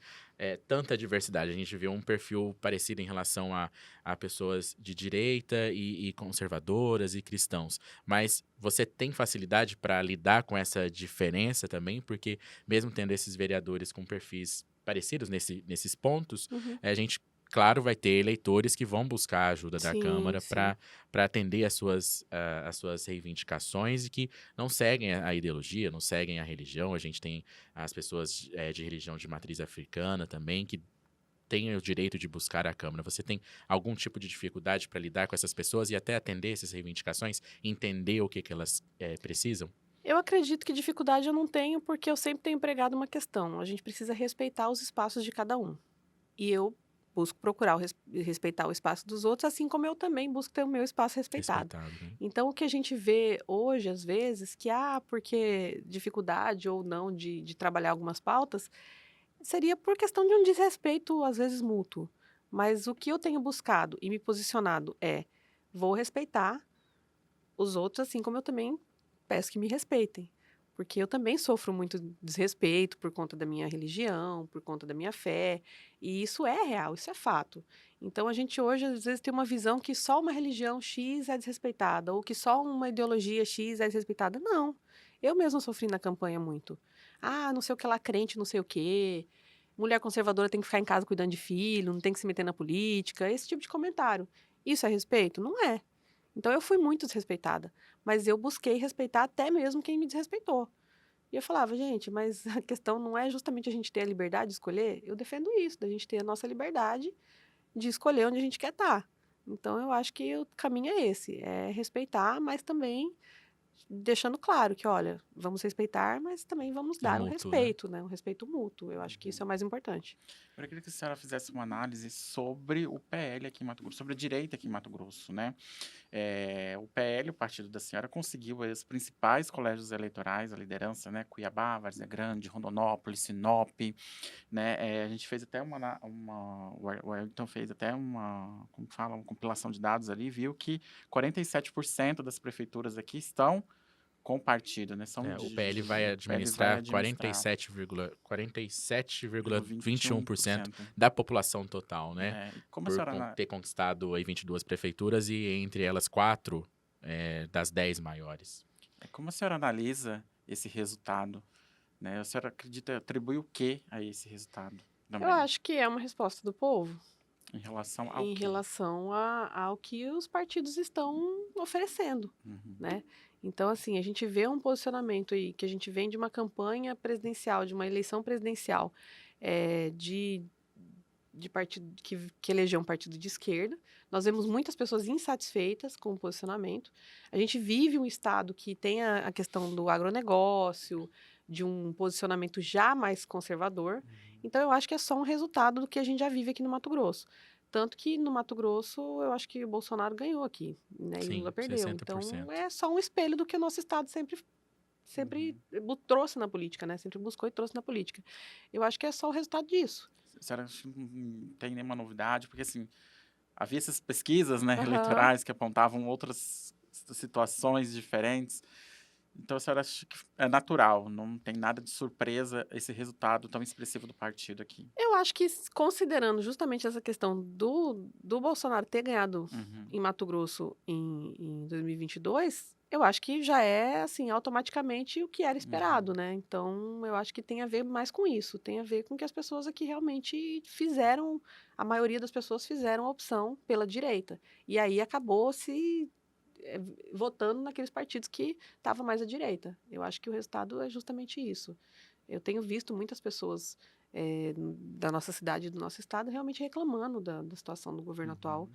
tanta diversidade. A gente vê um perfil parecido em relação a pessoas de direita e conservadoras e cristãos. Mas você tem facilidade para lidar com essa diferença também? Porque mesmo tendo esses vereadores com perfis parecidos nesses pontos, Uhum. a gente, claro, vai ter eleitores que vão buscar a ajuda da Sim, Câmara sim. para atender as suas reivindicações e que não seguem a ideologia, não seguem a religião. A gente tem as pessoas de religião de matriz africana também, que têm o direito de buscar a Câmara. Você tem algum tipo de dificuldade para lidar com essas pessoas e até atender essas reivindicações, entender o que, que elas precisam? Eu acredito que dificuldade eu não tenho, porque eu sempre tenho pregado uma questão. A gente precisa respeitar os espaços de cada um. E eu busco procurar respeitar o espaço dos outros, assim como eu também busco ter o meu espaço respeitado. Respeitado, né? Então, o que a gente vê hoje, às vezes, que, porque dificuldade ou não de trabalhar algumas pautas, seria por questão de um desrespeito, às vezes, mútuo. Mas o que eu tenho buscado e me posicionado vou respeitar os outros, assim como eu também peço que me respeitem. Porque eu também sofro muito desrespeito por conta da minha religião, por conta da minha fé. E isso é real, isso é fato. Então a gente hoje, às vezes, tem uma visão que só uma religião X é desrespeitada, ou que só uma ideologia X é desrespeitada. Não. Eu mesma sofri na campanha muito. Não sei o que lá, crente, não sei o quê. Mulher conservadora tem que ficar em casa cuidando de filho, não tem que se meter na política. Esse tipo de comentário. Isso é respeito? Não é. Então eu fui muito desrespeitada, mas eu busquei respeitar até mesmo quem me desrespeitou. E eu falava: "Gente, mas a questão não é justamente a gente ter a liberdade de escolher?" Eu defendo isso, da gente ter a nossa liberdade de escolher onde a gente quer estar. Então eu acho que o caminho é esse, é respeitar, mas também deixando claro que: "Olha, vamos respeitar, mas também vamos É dar o mútuo, né? respeito, né, o respeito mútuo". Eu acho que isso é o mais importante. Eu queria que a senhora fizesse uma análise sobre o PL aqui em Mato Grosso, sobre a direita aqui em Mato Grosso, né? O PL, o partido da senhora, conseguiu aí os principais colégios eleitorais, a liderança, né? Cuiabá, Várzea Grande, Rondonópolis, Sinop, né? A gente fez até o Wellington fez até como fala, uma compilação de dados ali, viu que 47% das prefeituras aqui estão com o partido, né? São O PL vai o PL vai administrar administrar 47,21% 21%. da população total, né? E como a senhora Ter conquistado aí 22 prefeituras e entre elas 4 das 10 maiores. como a senhora analisa esse resultado, né? A senhora atribui o quê a esse resultado Eu também? acho que é uma resposta do povo Em relação ao em quê? relação ao que os partidos estão oferecendo, Uhum. né? Então, assim, a gente vê um posicionamento aí, que a gente vem de uma campanha presidencial, de uma eleição presidencial, de partido que elegeu um partido de esquerda. Nós vemos muitas pessoas insatisfeitas com o posicionamento. A gente vive um estado que tem a questão do agronegócio, de um posicionamento já mais conservador. Então, eu acho que é só um resultado do que a gente já vive aqui no Mato Grosso. Tanto que no Mato Grosso, eu acho que o Bolsonaro ganhou aqui, né? E o Sim, Lula perdeu. Então, 60%. é só um espelho do que o nosso estado sempre trouxe na política, né? Sempre buscou e trouxe na política. Eu acho que é só o resultado disso. A senhora acha que não tem nenhuma novidade? Porque, assim, havia essas pesquisas, né, Aham. eleitorais que apontavam outras situações diferentes. Então, a senhora acha que é natural, não tem nada de surpresa esse resultado tão expressivo do partido aqui? Eu acho que, considerando justamente essa questão do Bolsonaro ter ganhado Uhum. em Mato Grosso em 2022, eu acho que já é, assim, automaticamente o que era esperado, né? Então, eu acho que tem a ver mais com isso. Tem a ver com que as pessoas aqui realmente fizeram, a maioria das pessoas fizeram a opção pela direita. E aí acabou se votando naqueles partidos que estavam mais à direita. Eu acho que o resultado é justamente isso. Eu tenho visto muitas pessoas da nossa cidade e do nosso estado realmente reclamando da situação do governo atual,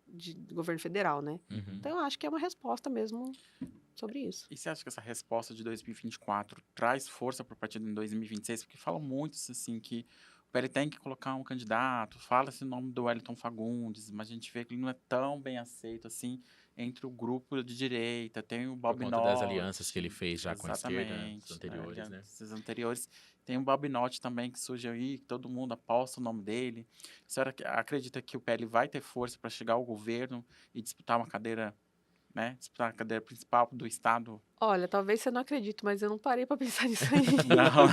do governo federal, né? Uhum. Então, eu acho que é uma resposta mesmo sobre isso. E você acha que essa resposta de 2024 traz força para o partido em 2026? Porque falam muito assim que o PL tem que colocar um candidato, fala-se o nome do Wellington Fagundes, mas a gente vê que ele não é tão bem aceito assim entre o grupo de direita. Tem o Por Bob conta das alianças que ele Norte, fez já com a esquerda exatamente, anteriores, né? alianças anteriores. Tem o Bob Norte também que surge aí, que todo mundo aposta o nome dele. A senhora acredita que o PL vai ter força para chegar ao governo e disputar uma cadeira, né? Disputar a cadeira principal do estado? Olha, talvez você não acredite, mas eu não parei para pensar nisso aí. Não.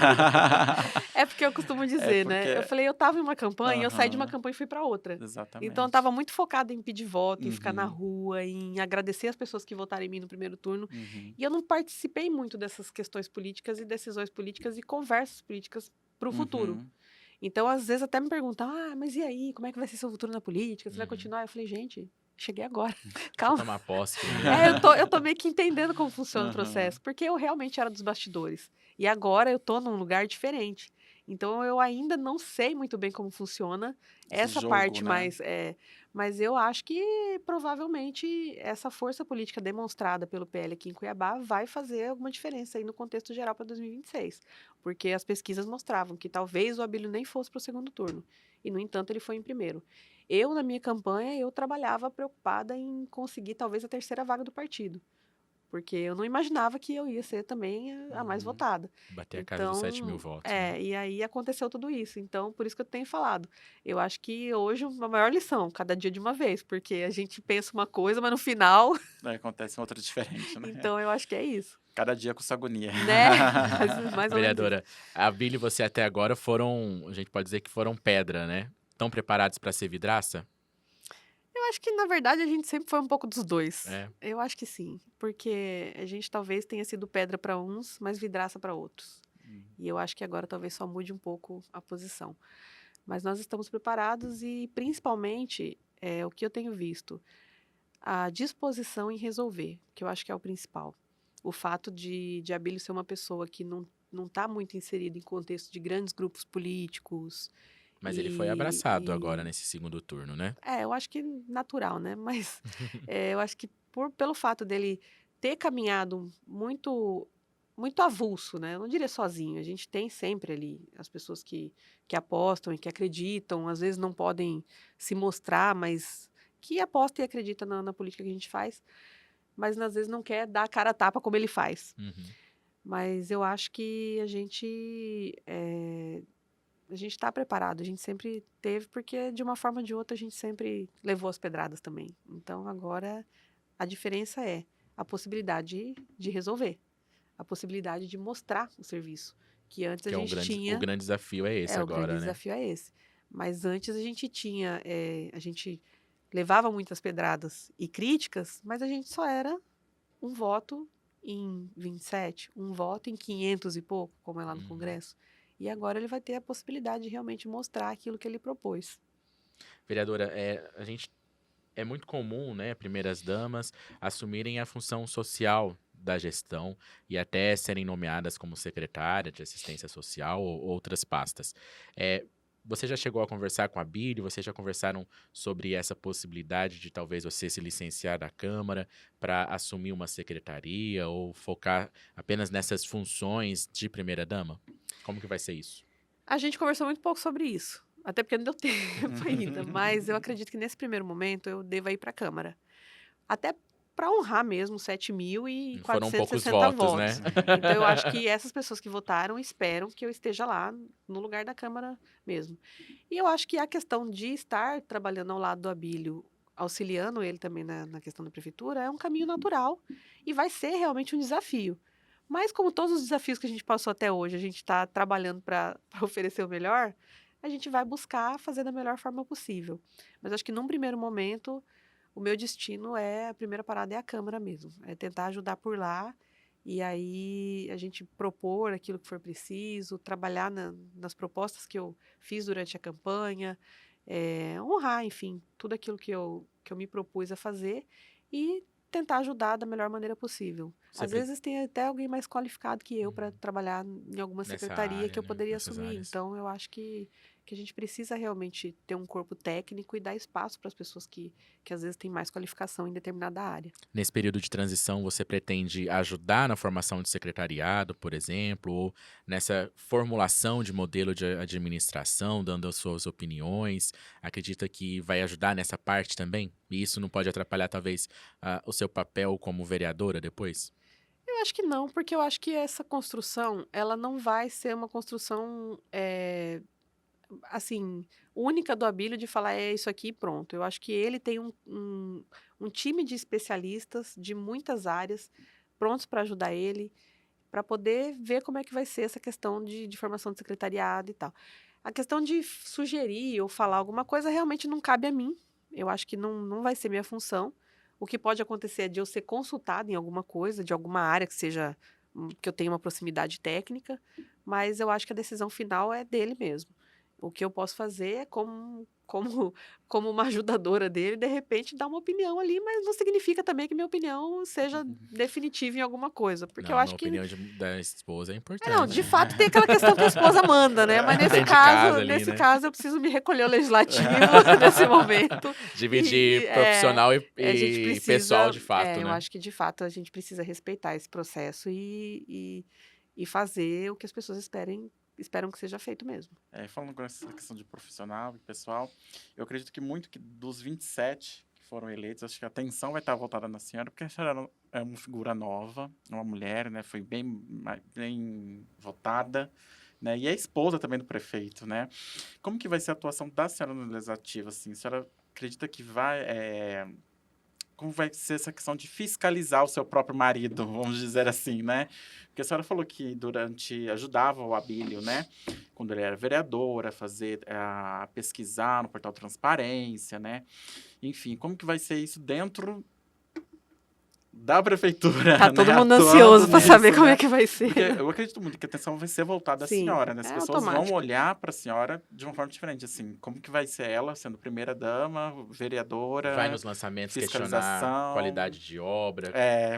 É porque eu costumo É dizer, porque né? Eu falei, eu estava em uma campanha, eu saí de uma aham, campanha e fui para outra. Então, eu exatamente. estava muito focada em pedir voto, em ficar na Uhum, rua, em agradecer as pessoas que votaram em mim no primeiro turno. uhum, E eu não participei muito dessas questões políticas e decisões políticas e conversas políticas para o futuro. uhum, Então, às vezes, até me perguntam, mas e aí, como é que vai ser seu futuro na política? Você vai Uhum. continuar? Eu falei, gente, cheguei agora. Deixa eu Calma. tomar posse Eu tô meio que entendendo como funciona o aham. processo, porque eu realmente era dos bastidores. E agora eu tô num lugar diferente. Então eu ainda não sei muito bem como funciona Esse essa jogo, parte né? mas eu acho que provavelmente essa força política demonstrada pelo PL aqui em Cuiabá vai fazer alguma diferença aí no contexto geral para 2026, porque as pesquisas mostravam que talvez o Abílio nem fosse para o segundo turno, e no entanto ele foi em primeiro. Eu, na minha campanha, eu trabalhava preocupada em conseguir talvez a terceira vaga do partido, porque eu não imaginava que eu ia ser também a mais Uhum. votada. Bater a casa dos 7.000 votos, né? E aí aconteceu tudo isso. Então, por isso que eu tenho falado. Eu acho que hoje uma maior lição, cada dia de uma vez, porque a gente pensa uma coisa, mas no final, Aí acontece outra diferente, né? então eu acho que é isso, Cada dia com sua agonia. né? Mais ou menos isso. Vereadora, a Bíblia e você até agora foram, a gente pode dizer que foram pedra, né? Estão preparados para ser vidraça? Eu acho que, na verdade, a gente sempre foi um pouco dos dois. É. Eu acho que sim, porque a gente talvez tenha sido pedra para uns, mas vidraça para outros. E eu acho que agora talvez só mude um pouco a posição. Mas nós estamos preparados e, principalmente, o que eu tenho visto, a disposição em resolver, que eu acho que é o principal. O fato de Abílio ser uma pessoa que não está muito inserida em contexto de grandes grupos políticos. Mas ele foi abraçado agora nesse segundo turno, né? Eu acho que natural, né? Mas eu acho que pelo fato dele ter caminhado muito muito avulso, né? Eu não diria sozinho. A gente tem sempre ali as pessoas que apostam e que acreditam, às vezes não podem se mostrar, mas que apostam e acreditam na política que a gente faz, mas às vezes não quer dar a cara a tapa como ele faz. Uhum. Mas eu acho que a gente está preparado, a gente sempre teve, porque de uma forma ou de outra a gente sempre levou as pedradas também. Então agora a diferença é a possibilidade de resolver. a possibilidade de mostrar o serviço, que antes a Que é gente tinha... o grande desafio é esse o agora, grande né? desafio é esse. Mas antes a gente tinha, a gente levava muitas pedradas e críticas, mas a gente só era um voto em 27, um voto em 500 e pouco, como é lá no Congresso. E agora ele vai ter a possibilidade de realmente mostrar aquilo que ele propôs. Vereadora, é muito comum, né, primeiras damas assumirem a função social da gestão e até serem nomeadas como secretária de assistência social ou outras pastas. É, você já chegou a conversar com a Bíblia? Vocês já conversaram sobre essa possibilidade de talvez você se licenciar da Câmara para assumir uma secretaria ou focar apenas nessas funções de primeira-dama? Como que vai ser isso? A gente conversou muito pouco sobre isso, até porque não deu tempo ainda, mas eu acredito que nesse primeiro momento eu deva ir para a Câmara. Até para honrar mesmo Foram poucos 7.460 votos, né? votos. Então eu acho que essas pessoas que votaram esperam que eu esteja lá no lugar da Câmara mesmo. E eu acho que a questão de estar trabalhando ao lado do Abílio, auxiliando ele também na questão da prefeitura, é um caminho natural e vai ser realmente um desafio. Mas como todos os desafios que a gente passou até hoje, a gente está trabalhando para oferecer o melhor, a gente vai buscar fazer da melhor forma possível. Mas acho que num primeiro momento, o meu destino a primeira parada é a Câmara mesmo, é tentar ajudar por lá e aí a gente propor aquilo que for preciso, trabalhar nas propostas que eu fiz durante a campanha, honrar, enfim, tudo aquilo que eu me propus a fazer e tentar ajudar da melhor maneira possível. Às Sempre vezes tem até alguém mais qualificado que eu para trabalhar em alguma nessa secretaria que área, eu né? poderia Nessas assumir. áreas. Então, eu acho que a gente precisa realmente ter um corpo técnico e dar espaço para as pessoas que às vezes têm mais qualificação em determinada área. Nesse período de transição, você pretende ajudar na formação de secretariado, por exemplo, ou nessa formulação de modelo de administração, dando as suas opiniões? Acredita que vai ajudar nessa parte também? E isso não pode atrapalhar, talvez, o seu papel como vereadora depois? Eu acho que não, porque eu acho que essa construção, ela não vai ser uma construção, assim, única do Abílio de falar é isso aqui e pronto. Eu acho que ele tem um time de especialistas de muitas áreas prontos para ajudar ele, para poder ver como é que vai ser essa questão de formação de secretariado e tal. A questão de sugerir ou falar alguma coisa realmente não cabe a mim. Eu acho que não vai ser minha função. O que pode acontecer é de eu ser consultada em alguma coisa, de alguma área que seja que eu tenha uma proximidade técnica, mas eu acho que a decisão final é dele mesmo. O que eu posso fazer é como uma ajudadora dele, de repente dar uma opinião ali, mas não significa também que minha opinião seja definitiva em alguma coisa, porque eu Não, na acho que opinião da esposa é não, importante. de fato tem aquela questão que a esposa manda, né? Mas Dentro de casa ali, nesse né? caso eu preciso me recolher ao legislativo nesse momento. Dividir profissional A gente e pessoal precisa, de fato, eu né? acho que de fato a gente precisa respeitar esse processo e fazer o que as pessoas esperam que seja feito mesmo. Falando com essa questão de profissional e pessoal, eu acredito que muito que dos 27 que foram eleitos, acho que a atenção vai estar voltada na senhora, porque a senhora é uma figura nova, uma mulher, né? Foi bem votada, né? E é esposa também do prefeito, né? Como que vai ser a atuação da senhora no legislativo, assim? A senhora acredita que como vai ser essa questão de fiscalizar o seu próprio marido, vamos dizer assim, né? Porque a senhora falou que ajudava o Abílio, né? Quando ele era vereador, a pesquisar no portal Transparência, né? Enfim, como que vai ser isso dentro da prefeitura, Tá todo né? mundo Atuando ansioso para saber nisso, como né? é que vai ser. Porque eu acredito muito que a atenção vai ser voltada à Sim, senhora, né? As é pessoas vão automático. olhar para a senhora de uma forma diferente, assim, como que vai ser ela sendo primeira-dama, vereadora, Vai nos lançamentos questionar fiscalização, qualidade de obra,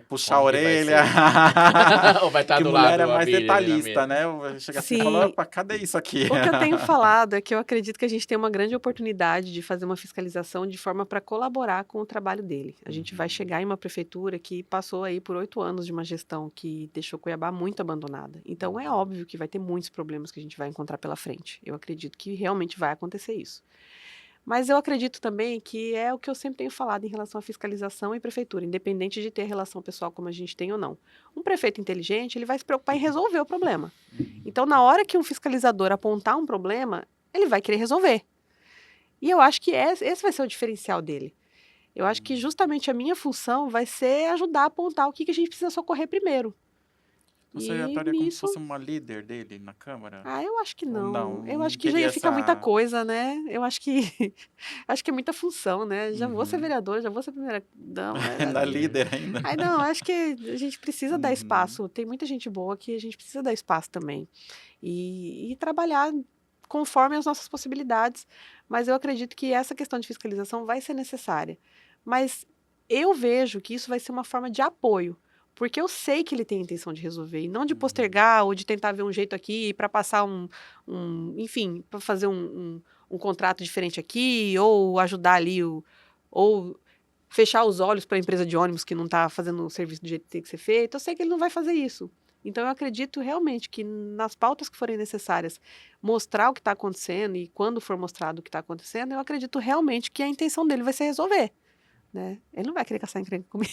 puxar a como que vai orelha. ser? Ou vai estar Que do mulher lado é do mais Abílio ali na detalhista, mesa? né? Eu chego assim e Sim. falo, opa, cadê isso aqui? O que eu tenho falado é que eu acredito que a gente tem uma grande oportunidade de fazer uma fiscalização de forma para colaborar com o trabalho dele. A gente vai chegar em uma prefeitura que passou aí por 8 anos de uma gestão que deixou Cuiabá muito abandonada. Então é óbvio que vai ter muitos problemas que a gente vai encontrar pela frente. Eu acredito que realmente vai acontecer isso. Mas eu acredito também que é o que eu sempre tenho falado em relação à fiscalização e prefeitura, independente de ter relação pessoal como a gente tem ou não. Um prefeito inteligente, ele vai se preocupar em resolver o problema. Então, na hora que um fiscalizador apontar um problema, ele vai querer resolver. E eu acho que esse vai ser o diferencial dele. Eu acho que justamente a minha função vai ser ajudar a apontar o que a gente precisa socorrer primeiro. Você E atuaria como se nisso, fosse uma líder dele na Câmara? eu acho que Ou não. não? Eu Não acho que já ia teria ficar muita essa. coisa, né? Eu acho que acho que é muita função, né? Já vou ser Uhum. vereadora, já vou ser primeira-dama. Na líder ainda. Aí não, acho que a gente precisa dar Uhum. espaço. Tem muita gente boa que a gente precisa dar espaço também. E trabalhar conforme as nossas possibilidades. Mas eu acredito que essa questão de fiscalização vai ser necessária. Mas eu vejo que isso vai ser uma forma de apoio. Porque eu sei que ele tem a intenção de resolver, e não de Uhum. postergar ou de tentar ver um jeito aqui para passar enfim, para fazer um contrato diferente aqui, ou ajudar ali, ou fechar os olhos para a empresa de ônibus que não está fazendo o serviço do jeito que tem que ser feito. Eu sei que ele não vai fazer isso. Então, eu acredito realmente que nas pautas que forem necessárias, mostrar o que está acontecendo e quando for mostrado o que está acontecendo, eu acredito realmente que a intenção dele vai ser resolver, né? Ele não vai querer caçar encrenca comigo.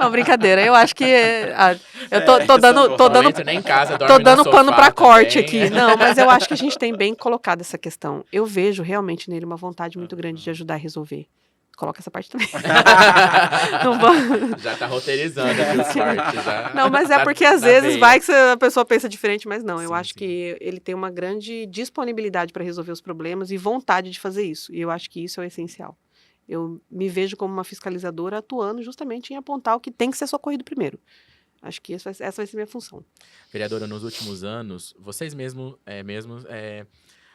Não, brincadeira. Eu acho que eu tô Isso é dando, bom. Não entra nem em casa, tô dorme no dando pano para sofá corte também. aqui. Não, mas eu acho que a gente tem bem colocado essa questão. Eu vejo realmente nele uma vontade muito grande de ajudar a resolver. Coloca essa parte também. Não vou- Já tá roteirizando aqui os cortes, já. Não, mas é Tá porque às na vezes veia. vai que a pessoa pensa diferente, mas não. Eu Sim, acho sim. que ele tem uma grande disponibilidade para resolver os problemas e vontade de fazer isso. E eu acho que isso é o essencial. Eu me vejo como uma fiscalizadora atuando justamente em apontar o que tem que ser socorrido primeiro. Acho que essa vai ser minha função. Vereadora, nos últimos anos, vocês mesmos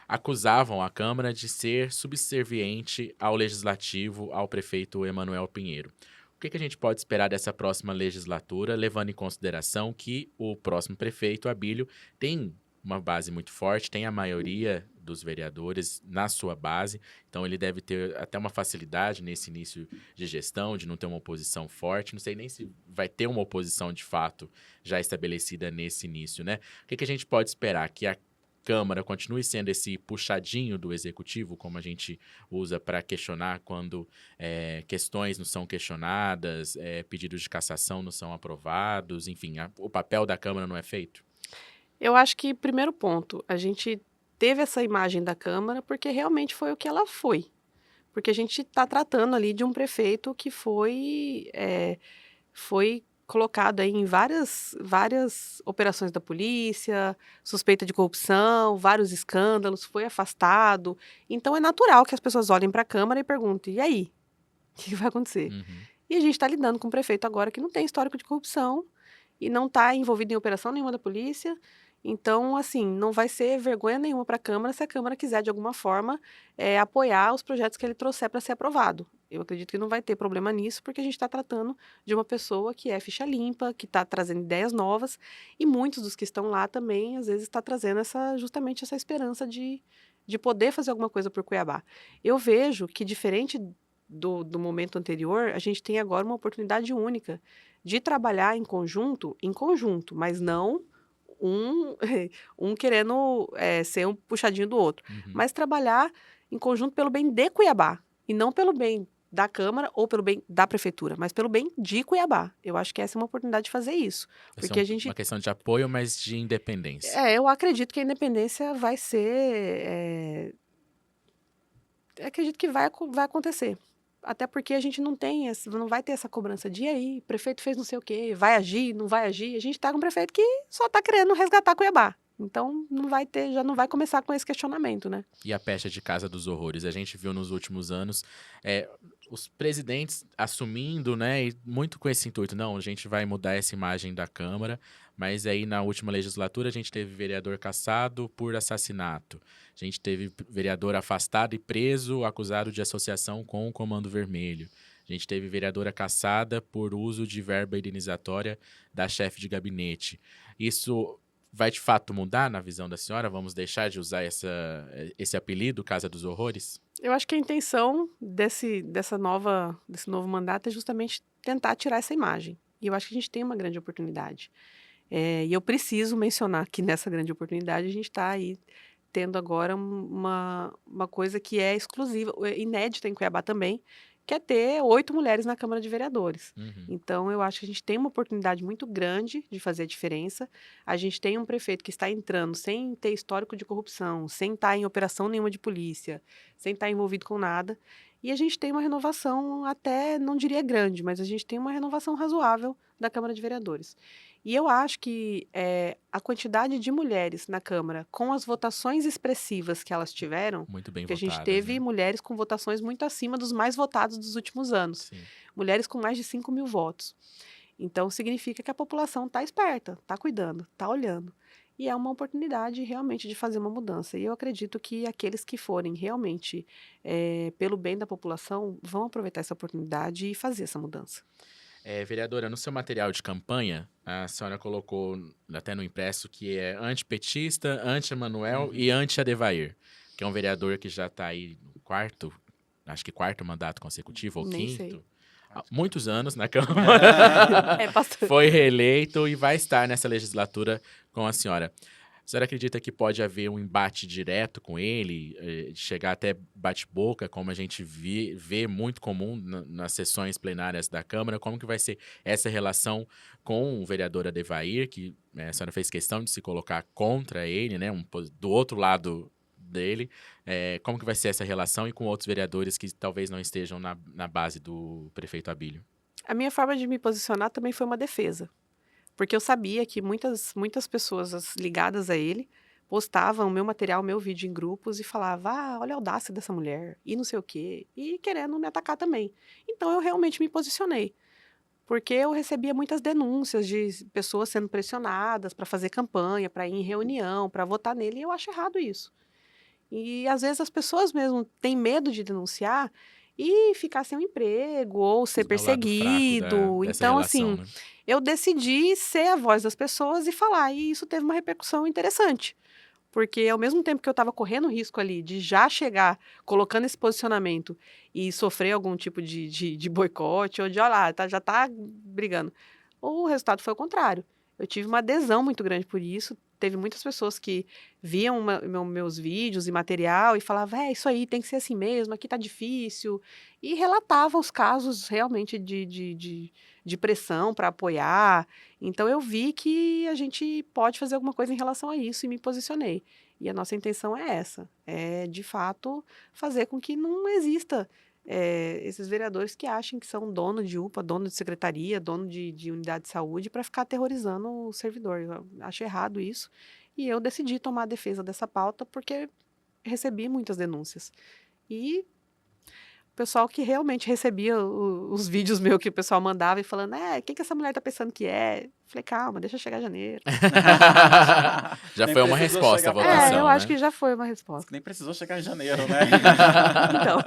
acusavam a Câmara de ser subserviente ao Legislativo, ao prefeito Emanuel Pinheiro. O que a gente pode esperar dessa próxima legislatura, levando em consideração que o próximo prefeito, Abílio, tem uma base muito forte, tem a maioria dos vereadores na sua base, então ele deve ter até uma facilidade nesse início de gestão, de não ter uma oposição forte. Não sei nem se vai ter uma oposição de fato já estabelecida nesse início, né? O que a gente pode esperar? Que a Câmara continue sendo esse puxadinho do Executivo, como a gente usa para questionar quando questões não são questionadas, pedidos de cassação não são aprovados, enfim, o papel da Câmara não é feito? Eu acho que, primeiro ponto, a gente teve essa imagem da Câmara porque realmente foi o que ela foi. Porque a gente está tratando ali de um prefeito que foi colocado aí em várias operações da polícia, suspeita de corrupção, vários escândalos, foi afastado. Então é natural que as pessoas olhem para a Câmara e perguntem: e aí? O que vai acontecer? Uhum. E a gente está lidando com um prefeito agora que não tem histórico de corrupção e não está envolvido em operação nenhuma da polícia. Então, assim, não vai ser vergonha nenhuma para a Câmara se a Câmara quiser, de alguma forma, apoiar os projetos que ele trouxer para ser aprovado. Eu acredito que não vai ter problema nisso, porque a gente está tratando de uma pessoa que é ficha limpa, que está trazendo ideias novas, e muitos dos que estão lá também, às vezes, está trazendo justamente essa esperança de poder fazer alguma coisa por Cuiabá. Eu vejo que, diferente do momento anterior, a gente tem agora uma oportunidade única de trabalhar em conjunto, mas não um, um querendo ser um puxadinho do outro, Uhum. mas trabalhar em conjunto pelo bem de Cuiabá, e não pelo bem da Câmara ou pelo bem da Prefeitura, mas pelo bem de Cuiabá. Eu acho que essa é uma oportunidade de fazer isso, Vai ser porque a gente... uma questão de apoio, mas de independência. eu acredito que a independência vai ser... acredito que vai acontecer. Até porque a gente não vai ter essa cobrança de: e aí, o prefeito fez não sei o quê, vai agir, não vai agir. A gente está com um prefeito que só está querendo resgatar Cuiabá. Então, já não vai começar com esse questionamento, né? E a pecha de Casa dos Horrores? A gente viu nos últimos anos os presidentes assumindo, né, e muito com esse intuito, não, a gente vai mudar essa imagem da Câmara, mas aí na última legislatura a gente teve vereador cassado por assassinato, a gente teve vereador afastado e preso, acusado de associação com o Comando Vermelho, a gente teve vereadora cassada por uso de verba indenizatória da chefe de gabinete. Isso vai de fato mudar na visão da senhora? Vamos deixar de usar esse apelido, Casa dos Horrores? Eu acho que a intenção desse novo mandato é justamente tentar tirar essa imagem. E eu acho que a gente tem uma grande oportunidade. E eu preciso mencionar que nessa grande oportunidade a gente está aí tendo agora uma coisa que é exclusiva, inédita em Cuiabá também, que é ter 8 mulheres na Câmara de Vereadores. Uhum. Então, eu acho que a gente tem uma oportunidade muito grande de fazer a diferença. A gente tem um prefeito que está entrando sem ter histórico de corrupção, sem estar em operação nenhuma de polícia, sem estar envolvido com nada. E a gente tem uma renovação até, não diria grande, mas a gente tem uma renovação razoável da Câmara de Vereadores. E eu acho que a quantidade de mulheres na Câmara, com as votações expressivas que elas tiveram, Muito bem porque a gente votadas, teve né? mulheres com votações muito acima dos mais votados dos últimos anos. Sim. Mulheres com mais de 5 mil votos. Então, significa que a população está esperta, está cuidando, está olhando. E é uma oportunidade realmente de fazer uma mudança. E eu acredito que aqueles que forem realmente pelo bem da população vão aproveitar essa oportunidade e fazer essa mudança. Vereadora, no seu material de campanha, a senhora colocou até no impresso que é antipetista, anti-Emanuel e anti-Adevair, que é um vereador que já está aí no quarto mandato consecutivo, ou Nem sei. quinto, há muitos anos na Câmara, É bastante. foi reeleito e vai estar nessa legislatura com a senhora. A senhora acredita que pode haver um embate direto com ele, chegar até bate-boca, como a gente vê muito comum nas sessões plenárias da Câmara? Como que vai ser essa relação com o vereador Adevair, que a senhora fez questão de se colocar contra ele, né, do outro lado dele? Como que vai ser essa relação e com outros vereadores que talvez não estejam na base do prefeito Abílio? A minha forma de me posicionar também foi uma defesa. Porque eu sabia que muitas pessoas ligadas a ele postavam o meu material, o meu vídeo em grupos e falavam, olha a audácia dessa mulher, e não sei o quê, e querendo me atacar também. Então eu realmente me posicionei, porque eu recebia muitas denúncias de pessoas sendo pressionadas para fazer campanha, para ir em reunião, para votar nele, e eu acho errado isso. E às vezes as pessoas mesmo têm medo de denunciar e ficar sem um emprego ou ser É o lado fraco perseguido. dessa Então, relação, assim, né? eu decidi ser a voz das pessoas e falar, e isso teve uma repercussão interessante. Porque ao mesmo tempo que eu estava correndo o risco ali de já chegar colocando esse posicionamento e sofrer algum tipo de boicote ou de, olha lá, já tá brigando. O resultado foi o contrário. Eu tive uma adesão muito grande por isso. Teve muitas pessoas que viam meus vídeos e material e falavam, isso aí tem que ser assim mesmo, aqui tá difícil. E relatava os casos realmente de pressão para apoiar. Então eu vi que a gente pode fazer alguma coisa em relação a isso e me posicionei. E a nossa intenção é essa, é de fato fazer com que não exista esses vereadores que acham que são dono de UPA, dono de secretaria, dono de unidade de saúde para ficar aterrorizando o servidor. Eu acho errado isso. E eu decidi tomar a defesa dessa pauta porque recebi muitas denúncias. E o pessoal que realmente recebia os vídeos meus que o pessoal mandava e falando, quem que essa mulher tá pensando que é? Falei, calma, deixa chegar janeiro. Já Nem foi uma precisou resposta à chegar pra- votação, Eu acho né? que já foi uma resposta. Nem precisou chegar em janeiro, né? Então.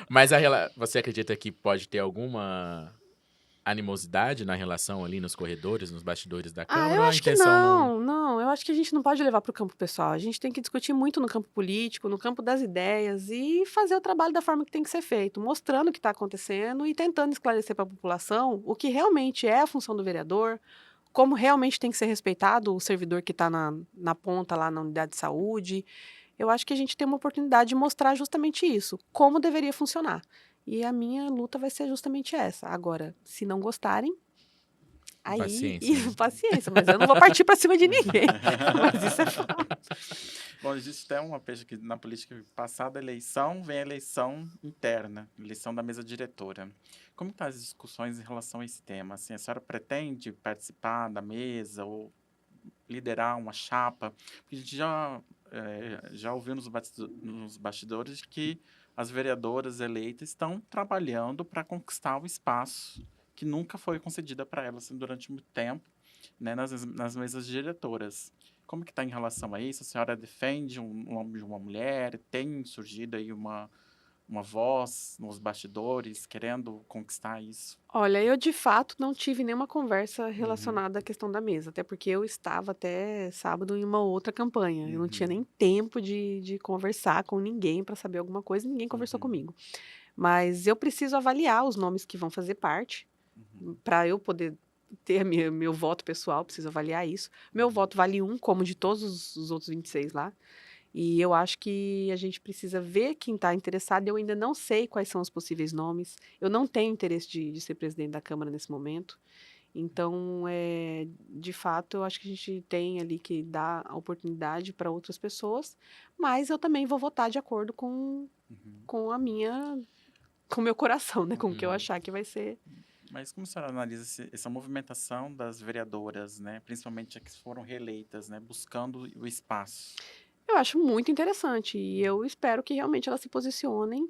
Mas você acredita que pode ter alguma animosidade na relação ali nos corredores, nos bastidores da Câmara? Eu Ou a acho que intenção não. Eu acho que a gente não pode levar para o campo pessoal. A gente tem que discutir muito no campo político, no campo das ideias e fazer o trabalho da forma que tem que ser feito, mostrando o que está acontecendo e tentando esclarecer para a população o que realmente é a função do vereador, como realmente tem que ser respeitado o servidor que está na ponta lá na unidade de saúde. Eu acho que a gente tem uma oportunidade de mostrar justamente isso, como deveria funcionar. E a minha luta vai ser justamente essa. Agora, se não gostarem, aí, Paciência, né? paciência, mas eu não vou partir para cima de ninguém. Mas isso é fato. Bom, existe até uma peça que na política, passada a eleição, vem a eleição interna, eleição da mesa diretora. Como estão as discussões em relação a esse tema? Assim, a senhora pretende participar da mesa ou liderar uma chapa? Porque a gente já ouviu nos bastidores que as vereadoras eleitas estão trabalhando para conquistar o espaço que nunca foi concedida para elas durante muito tempo, né, nas mesas diretoras. Como que está em relação a isso? A senhora defende o nome de uma mulher? Tem surgido aí uma voz nos bastidores querendo conquistar isso? Olha, eu de fato não tive nenhuma conversa Uhum, relacionada à questão da mesa, até porque eu estava até sábado em uma outra campanha. Eu não tinha nem uhum, tempo de conversar com ninguém para saber alguma coisa, ninguém conversou uhum, comigo. Mas eu preciso avaliar os nomes que vão fazer parte, uhum, para eu poder ter meu voto pessoal, preciso avaliar isso. Meu uhum, voto vale um, como de todos os outros 26 lá. E eu acho que a gente precisa ver quem está interessado. Eu ainda não sei quais são os possíveis nomes. Eu não tenho interesse de ser presidente da Câmara nesse momento. Então, de fato, eu acho que a gente tem ali que dar a oportunidade para outras pessoas. Mas eu também vou votar de acordo uhum. com a minha, com o meu coração, né? Com o que eu Uhum. achar que vai ser. Mas como a senhora analisa essa movimentação das vereadoras, né, principalmente as que foram reeleitas, né, buscando o espaço? Eu acho muito interessante e eu espero que realmente elas se posicionem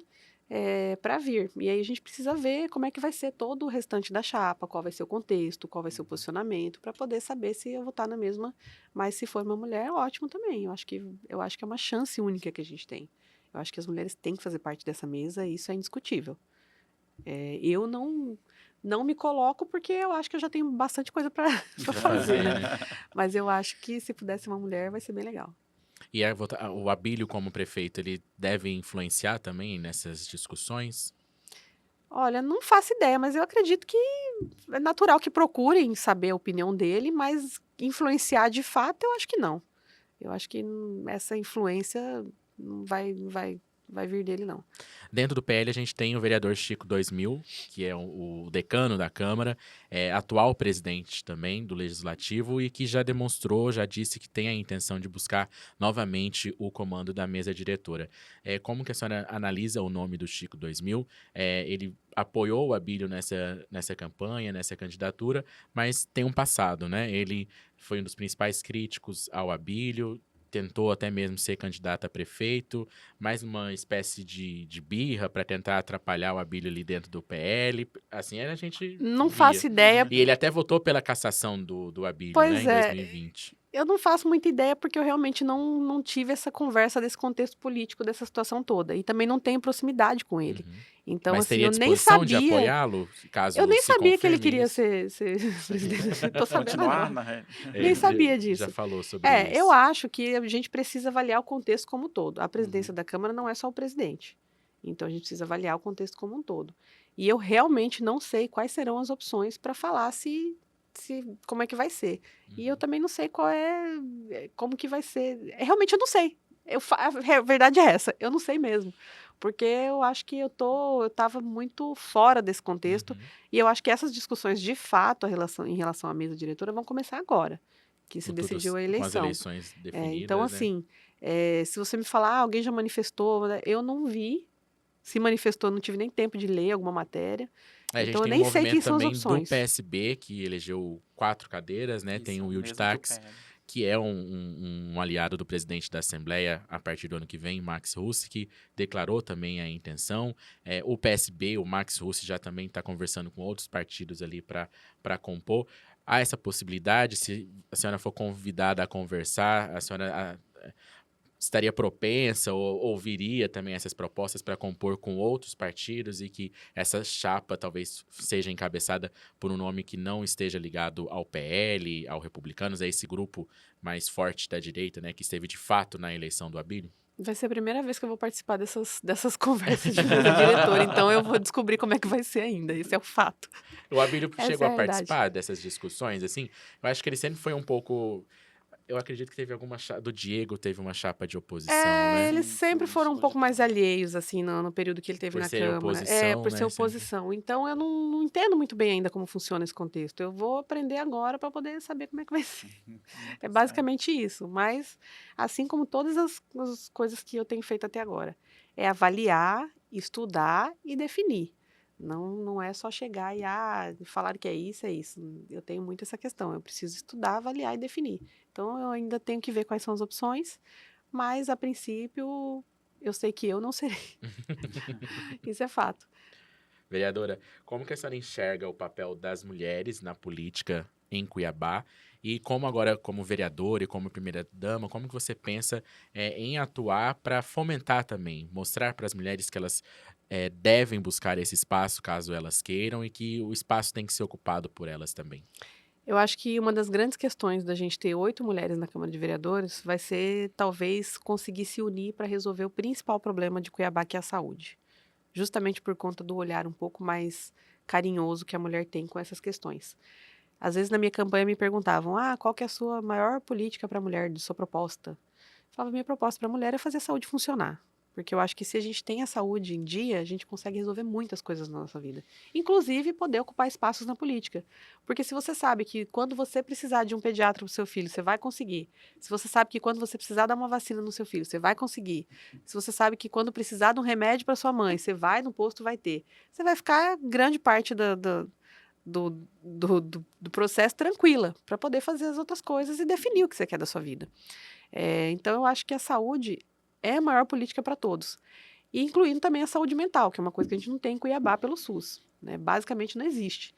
para vir. E aí a gente precisa ver como é que vai ser todo o restante da chapa, qual vai ser o contexto, qual vai ser o Uhum. posicionamento, para poder saber se eu vou estar na mesma. Mas se for uma mulher, ótimo também. Eu acho que é uma chance única que a gente tem. Eu acho que as mulheres têm que fazer parte dessa mesa e isso é indiscutível. Eu não me coloco porque eu acho que eu já tenho bastante coisa para Pra fazer, fazer, né? né? Mas eu acho que se pudesse uma mulher, vai ser bem legal. E o Abílio, como prefeito, ele deve influenciar também nessas discussões? Olha, não faço ideia, mas eu acredito que é natural que procurem saber a opinião dele, mas influenciar de fato, eu acho que não. Eu acho que essa influência não vai vir dele, não. Dentro do PL, a gente tem o vereador Chico 2000, que é o decano da Câmara, atual presidente também do Legislativo e que já demonstrou, já disse que tem a intenção de buscar novamente o comando da mesa diretora. Como que a senhora analisa o nome do Chico 2000? Ele apoiou o Abílio nessa campanha, nessa candidatura, mas tem um passado, né? Ele foi um dos principais críticos ao Abílio, tentou até mesmo ser candidato a prefeito, mais uma espécie de birra para tentar atrapalhar o Abílio ali dentro do PL. Assim, a gente Não via. faço ideia, E ele até votou pela cassação do Abílio, né, pois em é, 2020. eu não faço muita ideia porque eu realmente não tive essa conversa desse contexto político, dessa situação toda. E também não tenho proximidade com ele. Uhum. Então, Mas assim, teria disposição de apoiá-lo, eu caso nem se sabia que ele confirme queria isso? ser presidente. Tô sabendo Continuar agora. na re Nem Ele sabia já disso. falou sobre Eu isso. acho que a gente precisa avaliar o contexto como um todo. A presidência Uhum. da Câmara não é só o presidente. Então a gente precisa avaliar o contexto como um todo. E eu realmente não sei quais serão as opções para falar se como é que vai ser. E eu Uhum. também não sei como que vai ser. Realmente eu não sei. A verdade é essa, eu não sei mesmo. Porque eu acho que eu estava muito fora desse contexto, Uhum. e eu acho que essas discussões, de fato, em relação à mesa diretora, vão começar agora, que se Com, decidiu a com as eleição. eleições Então, definidas, né? assim, se você me falar, alguém já manifestou, né, eu não vi. Se manifestou, não tive nem tempo de ler alguma matéria. A gente Então, eu tem um nem sei quem movimento são as também do opções. PSB, que elegeu 4 cadeiras, né? Tem Isso, o o Will de mesmo do Tax, PL. que é um aliado do presidente da Assembleia a partir do ano que vem, Max Russi, que declarou também a intenção. O PSB, o Max Russi já também está conversando com outros partidos ali para compor. Há essa possibilidade, se a senhora for convidada a conversar, a senhora estaria propensa ou ouviria também essas propostas para compor com outros partidos e que essa chapa talvez seja encabeçada por um nome que não esteja ligado ao PL, ao Republicanos, a esse grupo mais forte da direita, né, que esteve de fato na eleição do Abílio? Vai ser a primeira vez que eu vou participar dessas conversas de mesa diretora, então eu vou descobrir como é que vai ser ainda, esse é o fato. O Abílio Essa chegou é a a realidade. participar dessas discussões, assim? Eu acho que ele sempre foi um pouco. Eu acredito que teve alguma chapa. Do Diego teve uma chapa de oposição, né? Eles Sim, sim, sempre nos foram um pouco mais cogitaram. alheios, assim, no período que ele teve Por na ser Câmara. oposição, Por ser né? Sempre. oposição. Então, eu não entendo muito bem ainda como funciona esse contexto. Eu vou aprender agora para poder saber como é que vai ser. Não, É tá certo. basicamente isso. Mas, assim como todas as coisas que eu tenho feito até agora, é avaliar, estudar e definir. Não é só chegar e falar que é isso, é isso. Eu tenho muito essa questão. Eu preciso estudar, avaliar e definir. Então, eu ainda tenho que ver quais são as opções, mas, a princípio, eu sei que eu não serei. Isso é fato. Vereadora, como que a senhora enxerga o papel das mulheres na política em Cuiabá? E como agora, como vereadora e como primeira-dama, como que você pensa em atuar para fomentar também, mostrar para as mulheres que elas devem buscar esse espaço caso elas queiram e que o espaço tem que ser ocupado por elas também? Eu acho que uma das grandes questões da gente ter 8 mulheres na Câmara de Vereadores vai ser, talvez, conseguir se unir para resolver o principal problema de Cuiabá, que é a saúde. Justamente por conta do olhar um pouco mais carinhoso que a mulher tem com essas questões. Às vezes, na minha campanha, me perguntavam: qual que é a sua maior política para a mulher, de sua proposta? Eu falava: minha proposta para a mulher é fazer a saúde funcionar. Porque eu acho que se a gente tem a saúde em dia, a gente consegue resolver muitas coisas na nossa vida. Inclusive, poder ocupar espaços na política. Porque se você sabe que quando você precisar de um pediatra para o seu filho, você vai conseguir. Se você sabe que quando você precisar dar uma vacina no seu filho, você vai conseguir. Se você sabe que quando precisar de um remédio para sua mãe, você vai no posto, vai ter. Você vai ficar grande parte do processo tranquila, para poder fazer as outras coisas e definir o que você quer da sua vida. Então, eu acho que a saúde é a maior política para todos, e incluindo também a saúde mental, que é uma coisa que a gente não tem em Cuiabá pelo SUS, né? Basicamente não existe.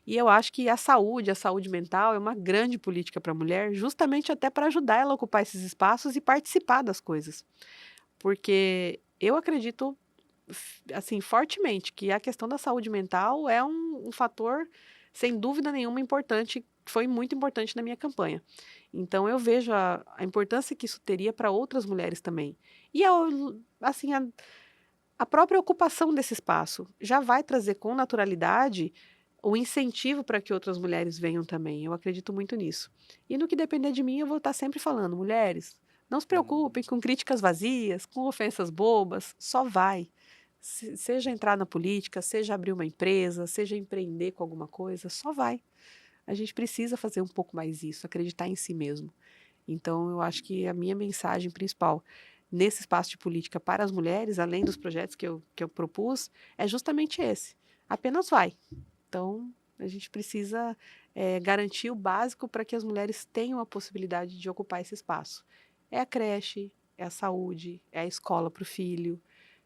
E eu acho que a saúde mental é uma grande política para a mulher, justamente até para ajudar ela a ocupar esses espaços e participar das coisas. Porque eu acredito, assim, fortemente que a questão da saúde mental é um fator, sem dúvida nenhuma, importante, foi muito importante na minha campanha. Então, eu vejo a importância que isso teria para outras mulheres também. E, assim, a própria ocupação desse espaço já vai trazer com naturalidade o incentivo para que outras mulheres venham também. Eu acredito muito nisso. E no que depender de mim, eu vou estar sempre falando, mulheres, não se preocupem com críticas vazias, com ofensas bobas, só vai. Seja entrar na política, seja abrir uma empresa, seja empreender com alguma coisa, só vai. A gente precisa fazer um pouco mais isso, acreditar em si mesmo. Então, eu acho que a minha mensagem principal nesse espaço de política para as mulheres, além dos projetos que eu propus, é justamente esse. Apenas vai. Então, a gente precisa garantir o básico para que as mulheres tenham a possibilidade de ocupar esse espaço. É a creche, é a saúde, é a escola para o filho.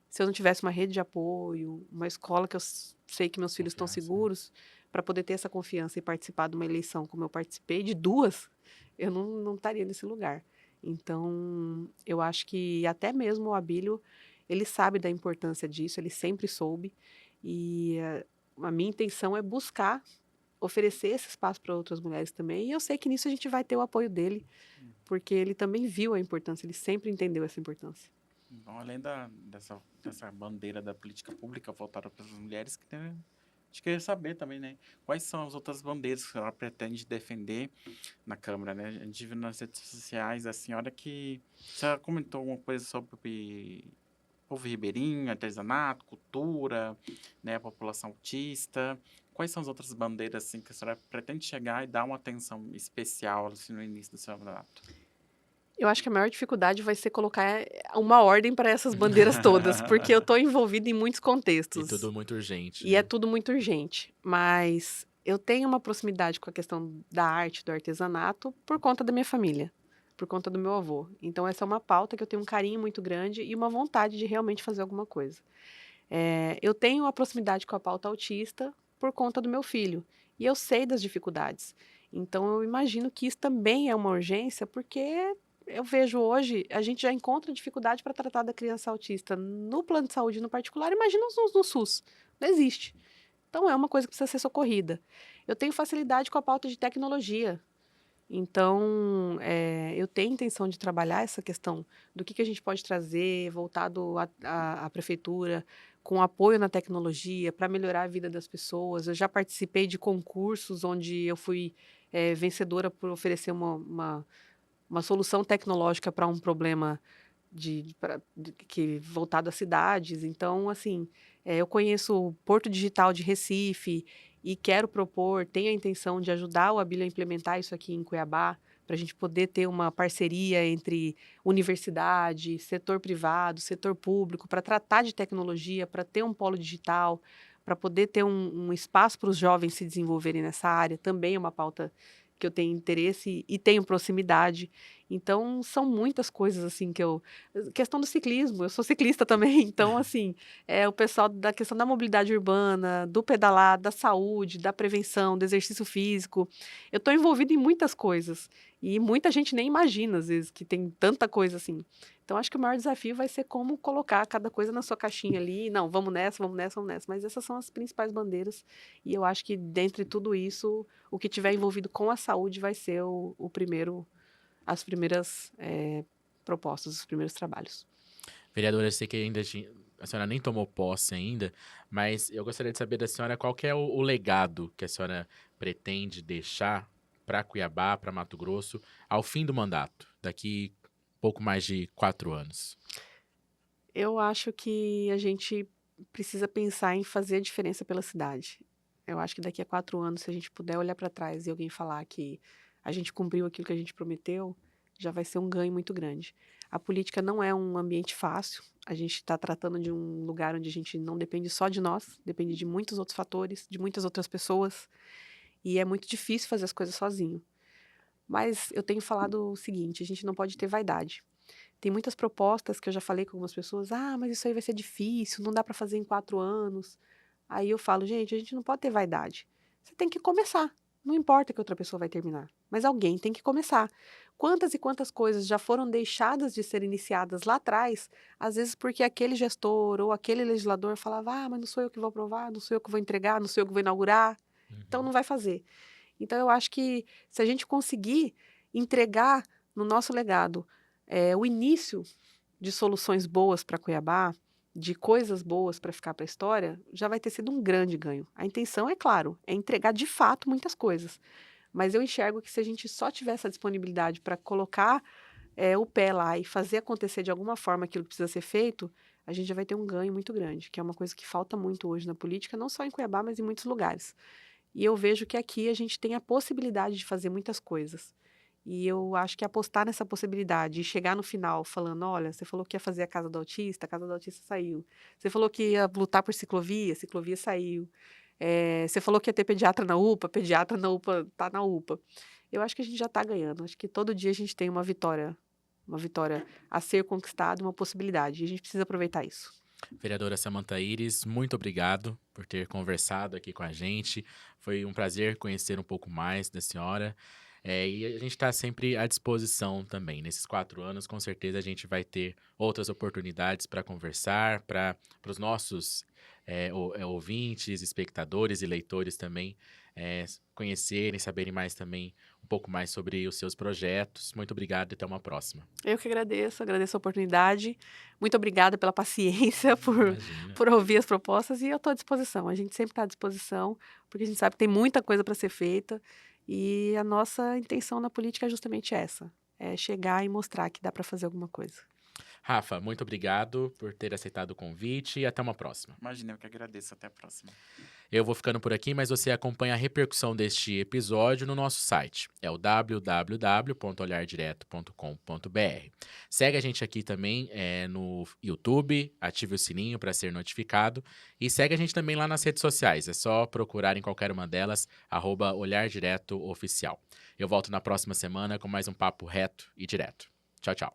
Se eu não tivesse uma rede de apoio, uma escola que eu sei que meus filhos estão seguros, para poder ter essa confiança e participar de uma eleição como eu participei, de 2, eu não estaria nesse lugar. Então, eu acho que até mesmo o Abílio, ele sabe da importância disso, ele sempre soube, e a minha intenção é buscar oferecer esse espaço para outras mulheres também, e eu sei que nisso a gente vai ter o apoio dele, porque ele também viu a importância, ele sempre entendeu essa importância. Então, além dessa bandeira da política pública voltada para as mulheres, a gente queria saber também, né? Quais são as outras bandeiras que ela pretende defender na Câmara, né? A gente viu nas redes sociais a senhora comentou alguma coisa sobre povo ribeirinho, artesanato, cultura, né? A população autista. Quais são as outras bandeiras assim, que a senhora pretende chegar e dar uma atenção especial assim, no início do seu mandato? Eu acho que a maior dificuldade vai ser colocar uma ordem para essas bandeiras todas, porque eu estou envolvida em muitos E contextos. tudo muito urgente, E é né? tudo muito urgente. Mas eu tenho uma proximidade com a questão da arte, do artesanato, por conta da minha família, por conta do meu avô. Então, essa é uma pauta que eu tenho um carinho muito grande e uma vontade de realmente fazer alguma coisa. Eu tenho a proximidade com a pauta autista por conta do meu filho. E eu sei das dificuldades. Então, eu imagino que isso também é uma urgência, porque eu vejo hoje, a gente já encontra dificuldade para tratar da criança autista no plano de saúde no particular, imagina no SUS. Não existe. Então, é uma coisa que precisa ser socorrida. Eu tenho facilidade com a pauta de tecnologia. Então, eu tenho intenção de trabalhar essa questão do que a gente pode trazer voltado à prefeitura, com apoio na tecnologia, para melhorar a vida das pessoas. Eu já participei de concursos onde eu fui vencedora por oferecer uma solução tecnológica para um problema que voltado às cidades. Então, assim, eu conheço o Porto Digital de Recife e quero propor, tenho a intenção de ajudar o Abílio a implementar isso aqui em Cuiabá, para a gente poder ter uma parceria entre universidade, setor privado, setor público, para tratar de tecnologia, para ter um polo digital, para poder ter um espaço para os jovens se desenvolverem nessa área. Também é uma pauta que eu tenho interesse e tenho proximidade. Então, são muitas coisas, assim, questão do ciclismo, eu sou ciclista também, então, assim, o pessoal da questão da mobilidade urbana, do pedalar, da saúde, da prevenção, do exercício físico. Eu estou envolvida em muitas coisas e muita gente nem imagina, às vezes, que tem tanta coisa assim. Então, acho que o maior desafio vai ser como colocar cada coisa na sua caixinha ali. Não, vamos nessa, vamos nessa, vamos nessa. Mas essas são as principais bandeiras e eu acho que, dentre tudo isso, o que tiver envolvido com a saúde vai ser o primeiro, as primeiras propostas, os primeiros trabalhos. Vereadora, eu sei que a senhora nem tomou posse ainda, mas eu gostaria de saber da senhora qual que é o legado que a senhora pretende deixar para Cuiabá, para Mato Grosso, ao fim do mandato, daqui pouco mais de 4 anos. Eu acho que a gente precisa pensar em fazer a diferença pela cidade. Eu acho que daqui a 4 anos, se a gente puder olhar para trás e alguém falar que a gente cumpriu aquilo que a gente prometeu, já vai ser um ganho muito grande. A política não é um ambiente fácil, a gente está tratando de um lugar onde a gente não depende só de nós, depende de muitos outros fatores, de muitas outras pessoas, e é muito difícil fazer as coisas sozinho. Mas eu tenho falado o seguinte, a gente não pode ter vaidade. Tem muitas propostas que eu já falei com algumas pessoas, mas isso aí vai ser difícil, não dá para fazer em 4 anos. Aí eu falo, gente, a gente não pode ter vaidade. Você tem que começar. Não importa que outra pessoa vai terminar, mas alguém tem que começar. Quantas e quantas coisas já foram deixadas de ser iniciadas lá atrás, às vezes porque aquele gestor ou aquele legislador falava, mas não sou eu que vou aprovar, não sou eu que vou entregar, não sou eu que vou inaugurar, então Uhum. não vai fazer. Então eu acho que se a gente conseguir entregar no nosso legado o início de soluções boas para Cuiabá, de coisas boas para ficar para a história, já vai ter sido um grande ganho. A intenção, é claro, é entregar de fato muitas coisas. Mas eu enxergo que se a gente só tiver essa disponibilidade para colocar o pé lá e fazer acontecer de alguma forma aquilo que precisa ser feito, a gente já vai ter um ganho muito grande, que é uma coisa que falta muito hoje na política, não só em Cuiabá, mas em muitos lugares. E eu vejo que aqui a gente tem a possibilidade de fazer muitas coisas. E eu acho que apostar nessa possibilidade e chegar no final falando, olha, você falou que ia fazer a Casa do Autista saiu. Você falou que ia lutar por ciclovia, a ciclovia saiu. Você falou que ia ter pediatra na UPA, pediatra na UPA, tá na UPA. Eu acho que a gente já está ganhando. Acho que todo dia a gente tem uma vitória a ser conquistada, uma possibilidade. E a gente precisa aproveitar isso. Vereadora Samantha Iris, muito obrigado por ter conversado aqui com a gente. Foi um prazer conhecer um pouco mais da senhora. E a gente está sempre à disposição também. Nesses 4 anos, com certeza, a gente vai ter outras oportunidades para conversar, para os nossos ouvintes, espectadores e leitores também conhecerem, saberem mais também, um pouco mais sobre os seus projetos. Muito obrigado e até uma próxima. Eu que agradeço a oportunidade. Muito obrigada pela paciência, Imagina. por ouvir as propostas e eu estou à disposição. A gente sempre está à disposição, porque a gente sabe que tem muita coisa para ser feita e a nossa intenção na política é justamente essa, é chegar e mostrar que dá para fazer alguma coisa. Rafa, muito obrigado por ter aceitado o convite e até uma próxima. Imagina, eu que agradeço. Até a próxima. Eu vou ficando por aqui, mas você acompanha a repercussão deste episódio no nosso site. É o www.olhardireto.com.br. Segue a gente aqui também no YouTube, ative o sininho para ser notificado e segue a gente também lá nas redes sociais. É só procurar em qualquer uma delas, @olhardiretoOficial. Eu volto na próxima semana com mais um papo reto e direto. Tchau, tchau.